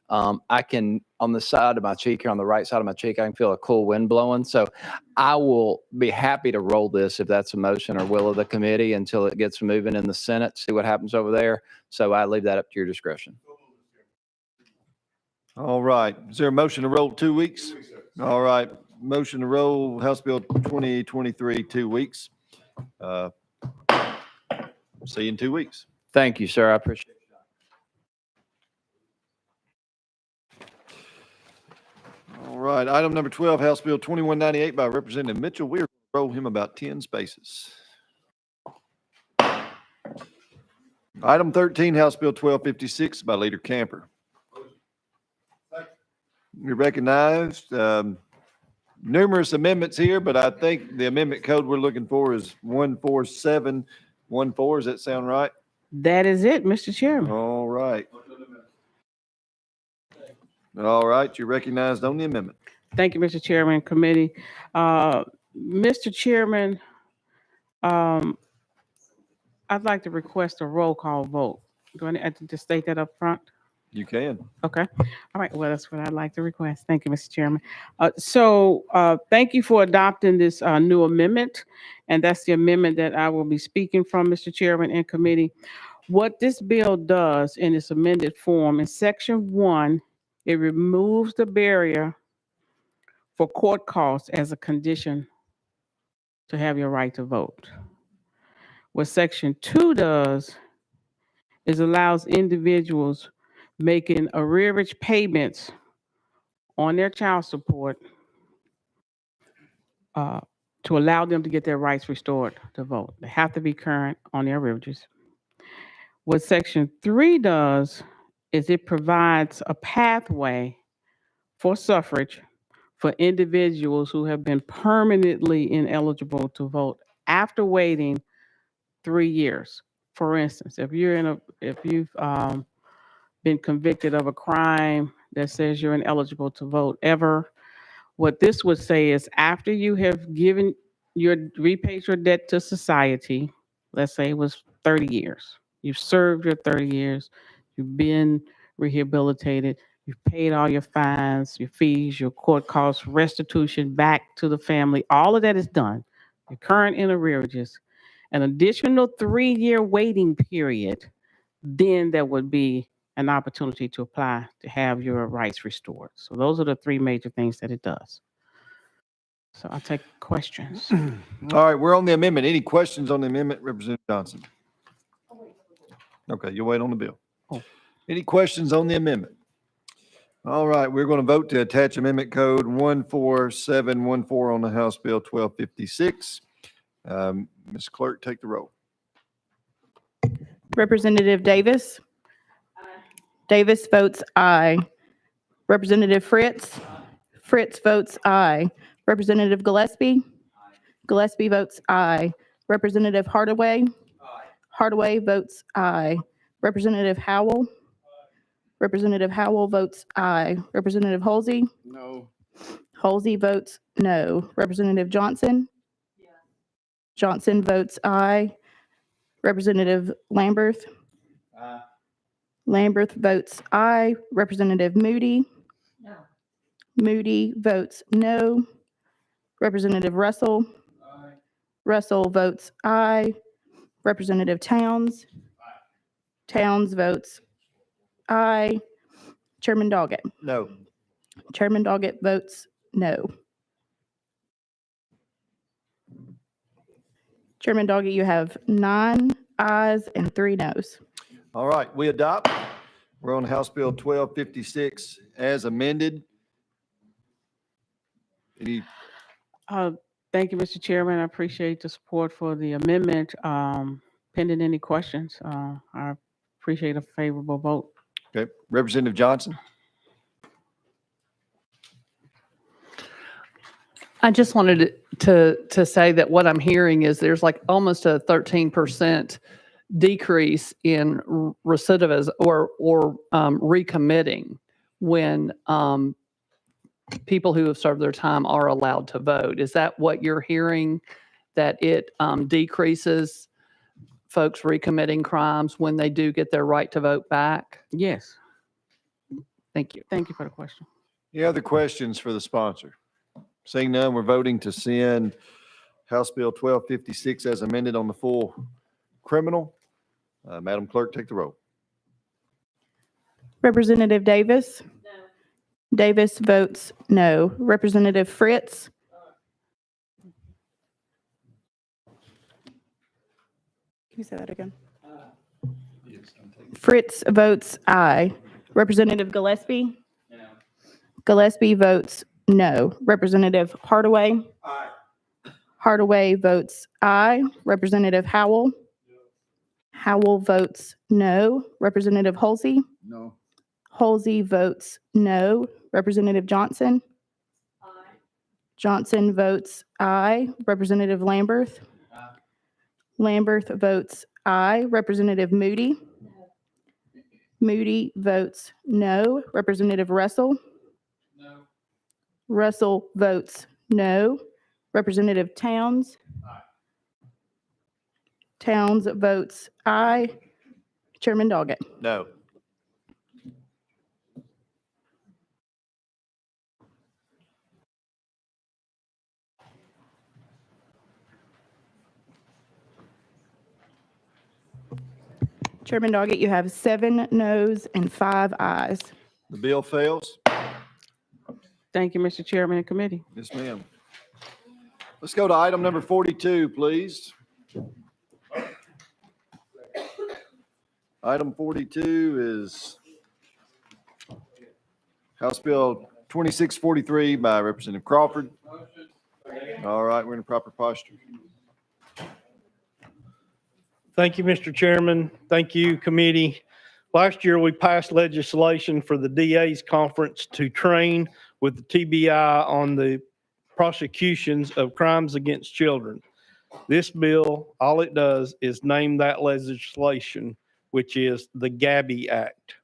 I can, on the side of my cheek here, on the right side of my cheek, I can feel a cool wind blowing. So I will be happy to roll this if that's a motion or will of the committee until it gets moving in the Senate, see what happens over there. So I leave that up to your discretion. All right. Is there a motion to roll 2 weeks? All right. Motion to roll House Bill 2023, 2 weeks. See you in 2 weeks. Thank you, sir. I appreciate it. All right. Item number 12, House Bill 2198 by Representative Mitchell. We're going to roll him about 10 spaces. Item 13, House Bill 1256 by Leader Camper. You're recognized. Numerous amendments here, but I think the amendment code we're looking for is 14714. Does that sound right? That is it, Mr. Chairman. All right. All right. You're recognized on the amendment. Thank you, Mr. Chairman, committee. Mr. Chairman, I'd like to request a roll call vote. Do I need to state that up front? You can. Okay. All right. Well, that's what I'd like to request. Thank you, Mr. Chairman. Thank you for adopting this new amendment. And that's the amendment that I will be speaking from, Mr. Chairman and committee. What this bill does in its amended form, in section 1, it removes the barrier for court costs as a condition to have your right to vote. What section 2 does is allows individuals making arrearage payments on their child support to allow them to get their rights restored to vote. They have to be current on their arrearages. What section 3 does is it provides a pathway for suffrage for individuals who have been permanently ineligible to vote after waiting 3 years. For instance, if you've been convicted of a crime that says you're ineligible to vote ever, what this would say is after you have repaid your debt to society, let's say it was 30 years, you've served your 30 years, you've been rehabilitated, you've paid all your fines, your fees, your court costs, restitution back to the family, all of that is done. Your current in arrearages, an additional 3-year waiting period, then there would be an opportunity to apply to have your rights restored. So those are the 3 major things that it does. So I'll take questions. All right. We're on the amendment. Any questions on the amendment, Representative Johnson? Okay. You'll wait on the bill. Oh. Any questions on the amendment? All right. We're going to vote to attach amendment code 14714 on the House Bill 1256. Ms. Clerk, take the roll. Representative Davis. Davis votes aye. Representative Fritz. Fritz votes aye. Representative Gillespie. Gillespie votes aye. Representative Hardaway. Hardaway votes aye. Representative Howell. Representative Howell votes aye. Representative Holsey. No. Holsey votes no. Representative Johnson. Johnson votes aye. Representative Lamberth. Lamberth votes aye. Representative Moody. No. Moody votes no. Representative Russell. Russell votes aye. Representative Towns. Towns votes aye. Chairman Doggett. No. Chairman Doggett votes no. Chairman Doggett, you have 9 ayes and 3 noes. All right. We adopt. We're on House Bill 1256 as amended. Any Thank you, Mr. Chairman. I appreciate the support for the amendment. Pending any questions, I appreciate a favorable vote. Okay. Representative Johnson. I just wanted to say that what I'm hearing is there's like almost a 13% decrease in recidivism or recommitting when people who have served their time are allowed to vote. Is that what you're hearing? That it decreases folks recommitting crimes when they do get their right to vote back? Yes. Thank you. Thank you for the question. Any other questions for the sponsor? Seeing none, we're voting to send House Bill 1256 as amended on the full criminal. Madam Clerk, take the roll. Representative Davis? Davis votes no. Representative Fritz? Can you say that again? Fritz votes aye. Representative Gillespie? No. Gillespie votes no. Representative Hardaway? Aye. Hardaway votes aye. Representative Howell? Howell votes no. Representative Holsey? No. Holsey votes no. Representative Johnson? Aye. Johnson votes aye. Representative Lamberth? Aye. Lamberth votes aye. Representative Moody? No. Moody votes no. Representative Russell? No. Russell votes no. Representative Towns? Aye. Towns votes aye. Chairman Doggett? No. Chairman Doggett, you have 7 noes and 5 ayes. The bill fails. Thank you, Mr. Chairman and committee. Yes, ma'am. Let's go to item number 42, please. Item 42 is House Bill 2643 by Representative Crawford. All right, we're in a proper posture. Thank you, Mr. Chairman. Thank you, committee. Last year, we passed legislation for the DA's conference to train with the TBI on the prosecutions of crimes against children. This bill, all it does is name that legislation, which is the Gabby Act.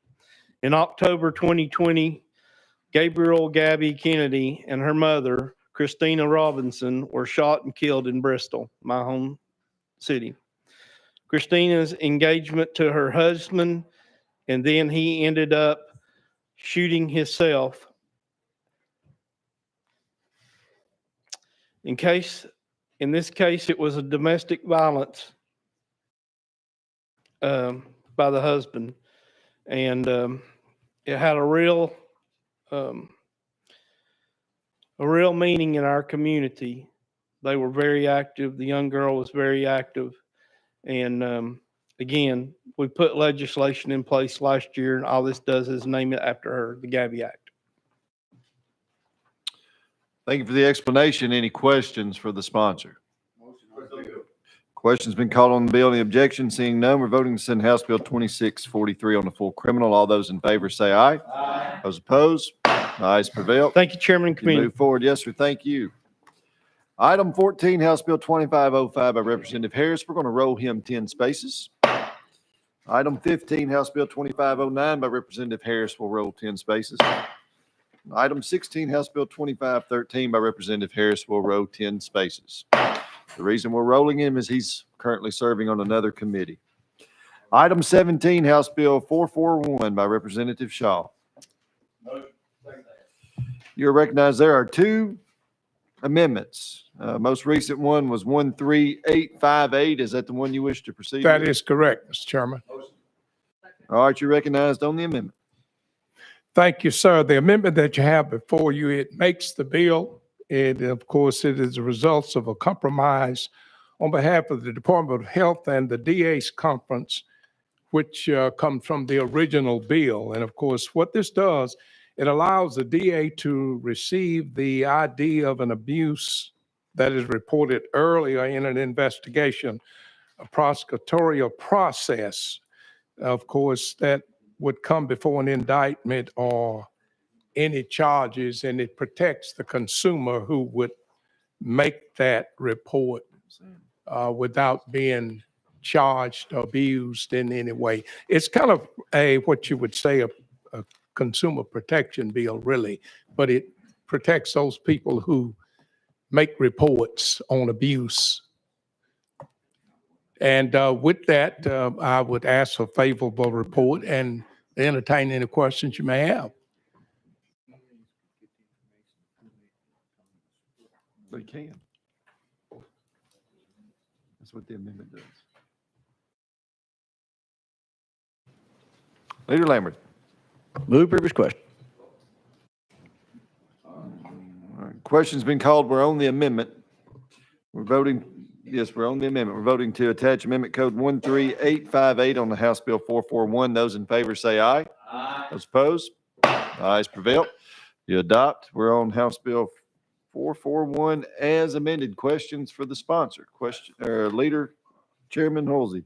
In October 2020, Gabriel Gabby Kennedy and her mother, Christina Robinson, were shot and killed in Bristol, my home city. Christina's engagement to her husband, and then he ended up shooting himself. In this case, it was a domestic violence by the husband, and it had a real meaning in our community. They were very active. The young girl was very active. And again, we put legislation in place last year, and all this does is name it after her, the Gabby Act. Thank you for the explanation. Any questions for the sponsor? Question's been called on the bill. Any objection? Seeing none, we're voting to send House Bill 2643 on the full criminal. All those in favor say aye. Aye. Those opposed? Ayes prevail. Thank you, Chairman and Committee. Move forward. Yes, sir. Thank you. Item 14, House Bill 2505 by Representative Harris. We're going to roll him 10 spaces. Item 15, House Bill 2509 by Representative Harris will roll 10 spaces. Item 16, House Bill 2513 by Representative Harris will roll 10 spaces. The reason we're rolling him is he's currently serving on another committee. Item 17, House Bill 441 by Representative Shaw. You're recognized. There are 2 amendments. Most recent one was 13858. Is that the one you wish to proceed That with? is correct, Mr. Chairman. All right, you're recognized on the amendment. Thank you, sir. The amendment that you have before you, it makes the bill. And of course, it is the results of a compromise on behalf of the Department of Health and the DA's conference, which come from the original bill. And of course, what this does, it allows the DA to receive the ID of an abuse that is reported earlier in an investigation, a prosecutorial process. Of course, that would come before an indictment or any charges, and it protects the consumer who would make that report without being charged or abused in any way. It's kind of what you would say a consumer protection bill, really, but it protects those people who make reports on abuse. And with that, I would ask for favorable report and entertain any questions you may have. They can. That's what the amendment does. Leader Lambert. Move previous question. All right, question's been called. We're on the amendment. We're voting, yes, we're on the amendment. We're voting to attach Amendment Code 13858 on the House Bill 441. Those in favor say aye. Aye. Those opposed? Ayes prevail. You adopt. We're on House Bill 441 as amended. Questions for the sponsor? Leader, Chairman Halsey.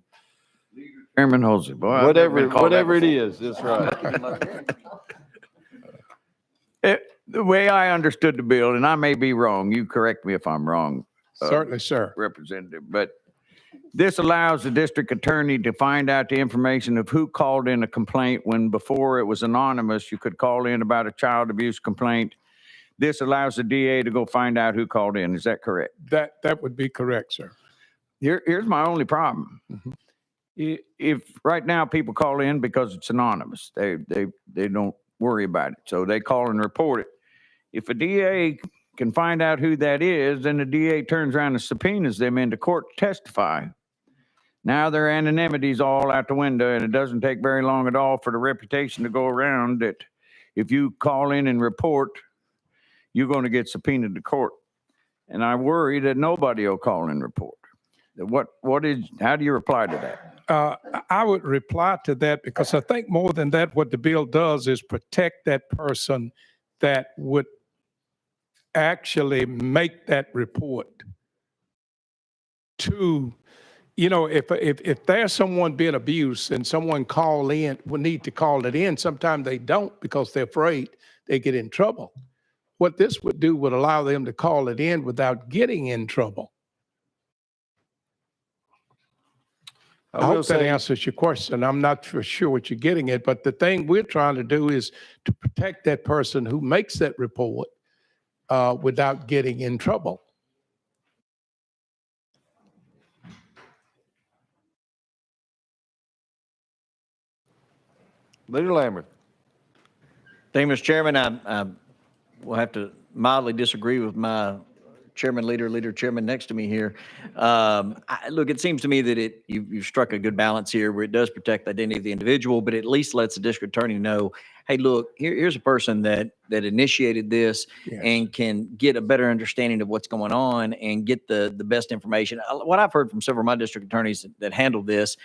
Chairman Halsey, boy. I've never been called that Whatever it before. is, that's right. The way I understood the bill, and I may be wrong, you correct me if I'm wrong. Certainly, sir. Representative, but this allows the district attorney to find out the information of who called in a complaint when before it was anonymous. You could call in about a child abuse complaint. This allows the DA to go find out who called in. Is that correct? That would be correct, sir. Here's my only problem. If right now people call in because it's anonymous, they don't worry about it. So they call and report it. If a DA can find out who that is, then the DA turns around and subpoenas them into court to testify. Now their anonymity's all out the window, and it doesn't take very long at all for the reputation to go around that if you call in and report, you're going to get subpoenaed to court. And I worry that nobody will call and report. How do you reply to that? I would reply to that because I think more than that, what the bill does is protect that person that would actually make that report to, if there's someone being abused and someone would need to call it in, sometimes they don't because they're afraid they get in trouble. What this would do would allow them to call it in without getting in trouble. I hope that answers your question. I'm not for sure what you're getting at, but the thing we're trying to do is to protect that person who makes that report without getting in trouble. Leader Lambert. Thank you, Mr. Chairman. I will have to mildly disagree with my leader chairman next to me here. Look, it seems to me that you've struck a good balance here where it does protect the identity of the individual, but at least lets the district attorney know, hey, look, here's a person that initiated this and can get a better understanding of what's going on and get the best information. What I've heard from several of my district attorneys that handle this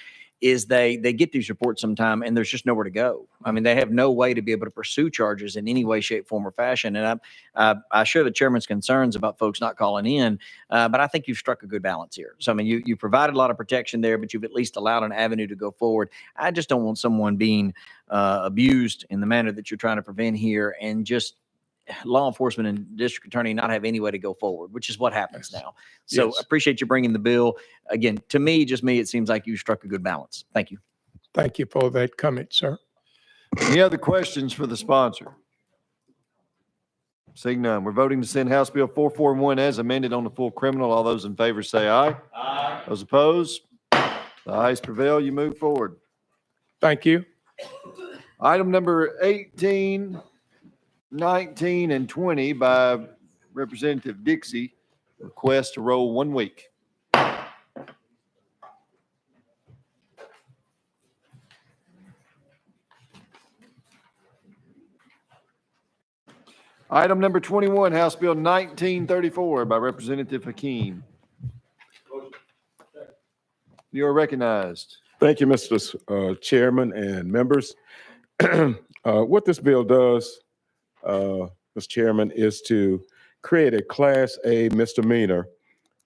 is they get these reports sometime and there's just nowhere to go. I mean, they have no way to be able to pursue charges in any way, shape, form, or fashion. And I share the chairman's concerns about folks not calling in, but I think you've struck a good balance here. So, I mean, you provided a lot of protection there, but you've at least allowed an avenue to go forward. I just don't want someone being abused in the manner that you're trying to prevent here and just law enforcement and district attorney not have any way to go forward, which is what happens now. So appreciate you bringing the bill. Again, to me, it seems like you struck a good balance. Thank you. Thank you for that comment, sir. Any other questions for the sponsor? Seeing none, we're voting to send House Bill 441 as amended on the full criminal. All those in favor say aye. Aye. Those opposed? The ayes prevail. You move forward. Thank you. Item number 18, 19, and 20 by Representative Dixie, request to roll 1 week. Item number 21, House Bill 1934 by Representative Hakeem. You are recognized. Thank you, Mr. Chairman and members. What this bill does, Mr. Chairman, is to create a Class A misdemeanor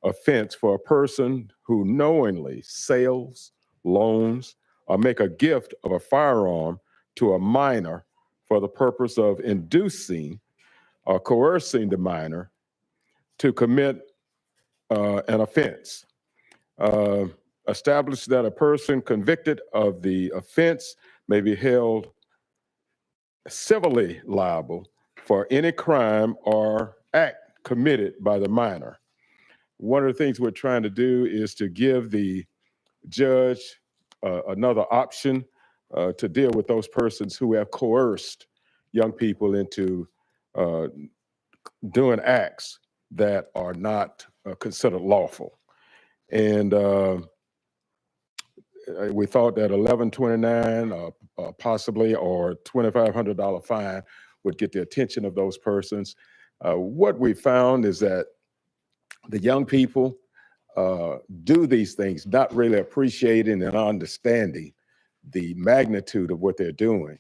offense for a person who knowingly sales, loans, or make a gift of a firearm to a minor for the purpose of inducing or coercing the minor to commit an offense. Establish that a person convicted of the offense may be held civilly liable for any crime or act committed by the minor. One of the things we're trying to do is to give the judge another option to deal with those persons who have coerced young people into doing acts that are not considered lawful. And we thought that 1129 possibly or $2,500 fine would get the attention of those persons. What we found is that the young people do these things, not really appreciating and understanding the magnitude of what they're doing.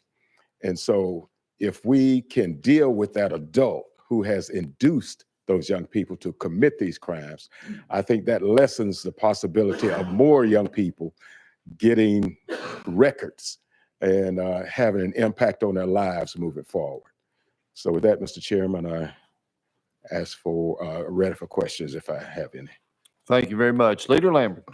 And so if we can deal with that adult who has induced those young people to commit these crimes, I think that lessens the possibility of more young people getting records and having an impact on their lives moving forward. So with that, Mr. Chairman, I ask for ready for questions if I have any. Thank you very much. Leader Lambert.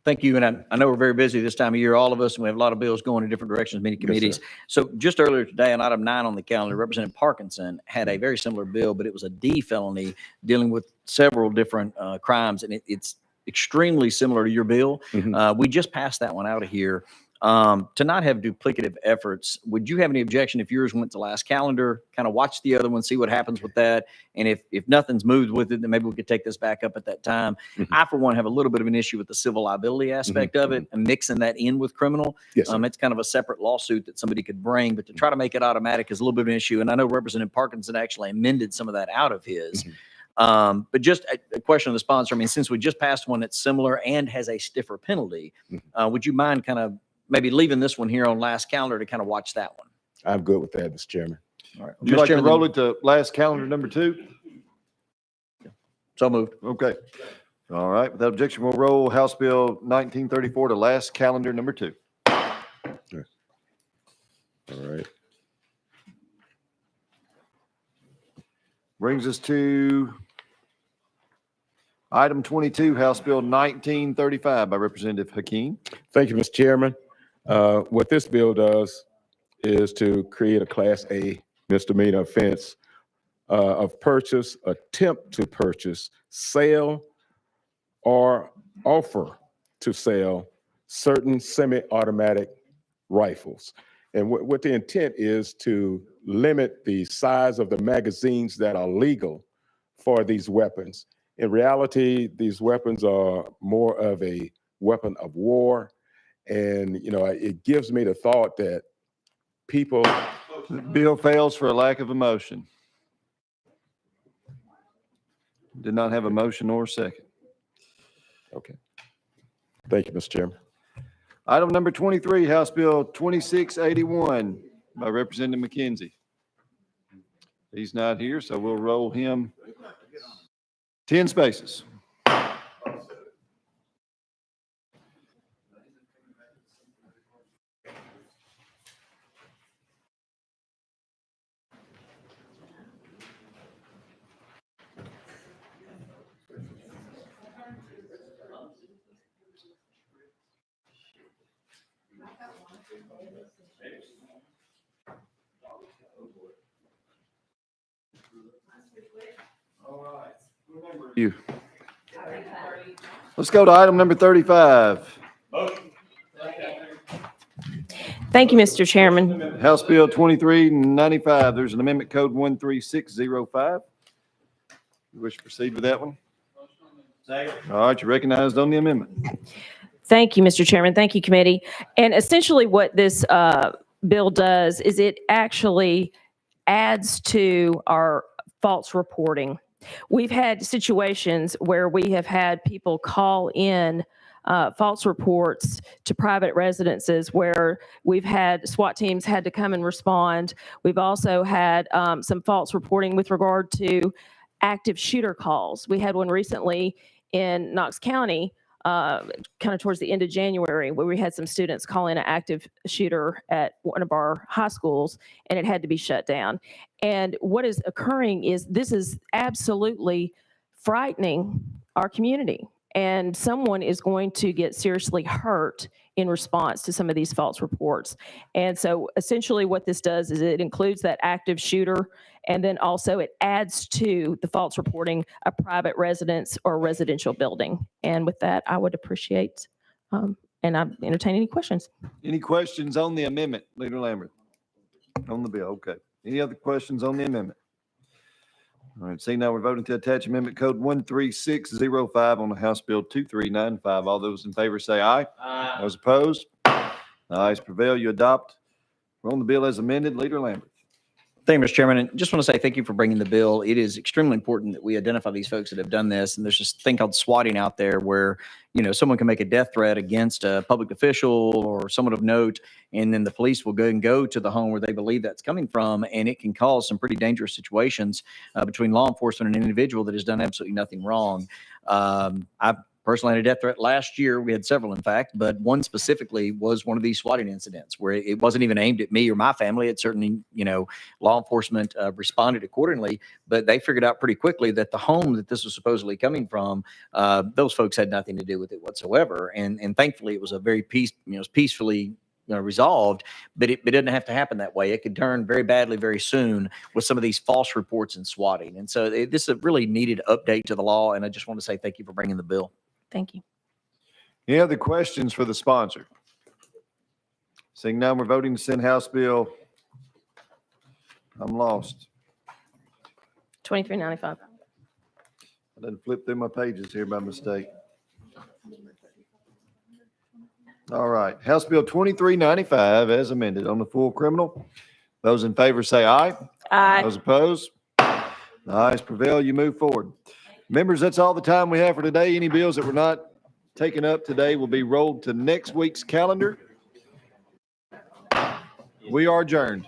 Thank you. And I know we're very busy this time of year, all of us, and we have a lot of bills going in different directions, many committees. So just earlier today on item 9 on the calendar, Representative Parkinson had a very similar bill, but it was a D felony dealing with several different crimes. And it's extremely similar to your bill. We just passed that one out of here. To not have duplicative efforts, would you have any objection if yours went to last calendar, kind of watch the other one, see what happens with that? And if nothing's moved with it, then maybe we could take this back up at that time. I, for one, have a little bit of an issue with the civil liability aspect of it and mixing that in with criminal. Yes, it's kind of a separate lawsuit that somebody could bring, but to try to make it automatic is a little bit of an issue. And I know Representative Parkinson actually amended some of that out of his. But just a question of the sponsor. I mean, since we just passed one that's similar and has a stiffer penalty, would you mind kind of maybe leaving this one here on last calendar to kind of watch that one? I'm good with that, Mr. Chairman. All right. Would you like to roll it to last calendar number 2? So moved. Okay. All right. Without objection, we'll roll House Bill 1934 to last calendar number 2. All right. Brings us to item 22, House Bill 1935 by Representative Hakeem. Thank you, Mr. Chairman. What this bill does is to create a Class A misdemeanor offense of purchase, attempt to purchase, sale, or offer to sell certain semi-automatic rifles. And what the intent is to limit the size of the magazines that are legal for these weapons. In reality, these weapons are more of a weapon of war. And, you know, it gives me the thought that people. The bill fails for a lack of a motion. Did not have a motion or a second. Okay. Thank you, Mr. Chairman. Item number 23, House Bill 2681 by Representative McKenzie. He's not here, so we'll roll him 10 spaces. You. Let's go to item number 35. Thank you, Mr. Chairman. House Bill 2395. There's an amendment code 13605. You wish to proceed with that one? All right, you're recognized on the amendment. Thank you, Mr. Chairman. Thank you, committee. And essentially what this bill does is it actually adds to our false reporting. We've had situations where we have had people call in false reports to private residences where we've had SWAT teams had to come and respond. We've also had some false reporting with regard to active shooter calls. We had one recently in Knox County, kind of towards the end of January, where we had some students call in an active shooter at one of our high schools, and it had to be shut down. And what is occurring is this is absolutely frightening our community, and someone is going to get seriously hurt in response to some of these false reports. And so essentially what this does is it includes that active shooter, and then also it adds to the false reporting a private residence or residential building. And with that, I would appreciate, and I entertain any questions. Any questions on the amendment, Leader Lambert? On the bill, okay. Any other questions on the amendment? All right, seeing now we're voting to attach Amendment Code 13605 on the House Bill 2395. All those in favor say aye. Aye. Those opposed? The ayes prevail. You adopt. We're on the bill as amended. Leader Lambert. Thank you, Mr. Chairman. And just want to say thank you for bringing the bill. It is extremely important that we identify these folks that have done this. And there's this thing called swatting out there where, someone can make a death threat against a public official or someone of note, and then the police will go to the home where they believe that's coming from, and it can cause some pretty dangerous situations between law enforcement and an individual that has done absolutely nothing wrong. I personally had a death threat last year. We had several, in fact, but one specifically was one of these swatting incidents where it wasn't even aimed at me or my family. It certainly, law enforcement responded accordingly, but they figured out pretty quickly that the home that this was supposedly coming from, those folks had nothing to do with it whatsoever. And thankfully, it was a very peacefully resolved, but it didn't have to happen that way. It could turn very badly very soon with some of these false reports and swatting. And so this is a really needed update to the law. And I just want to say thank you for bringing the bill. Thank you. Any other questions for the sponsor? Seeing none, we're voting to send House Bill. I'm lost. 2395. I didn't flip through my pages here by mistake. All right, House Bill 2395 as amended on the full criminal. Those in favor say aye. Aye. Those opposed? The ayes prevail. You move forward. Members, that's all the time we have for today. Any bills that were not taken up today will be rolled to next week's calendar. We are adjourned.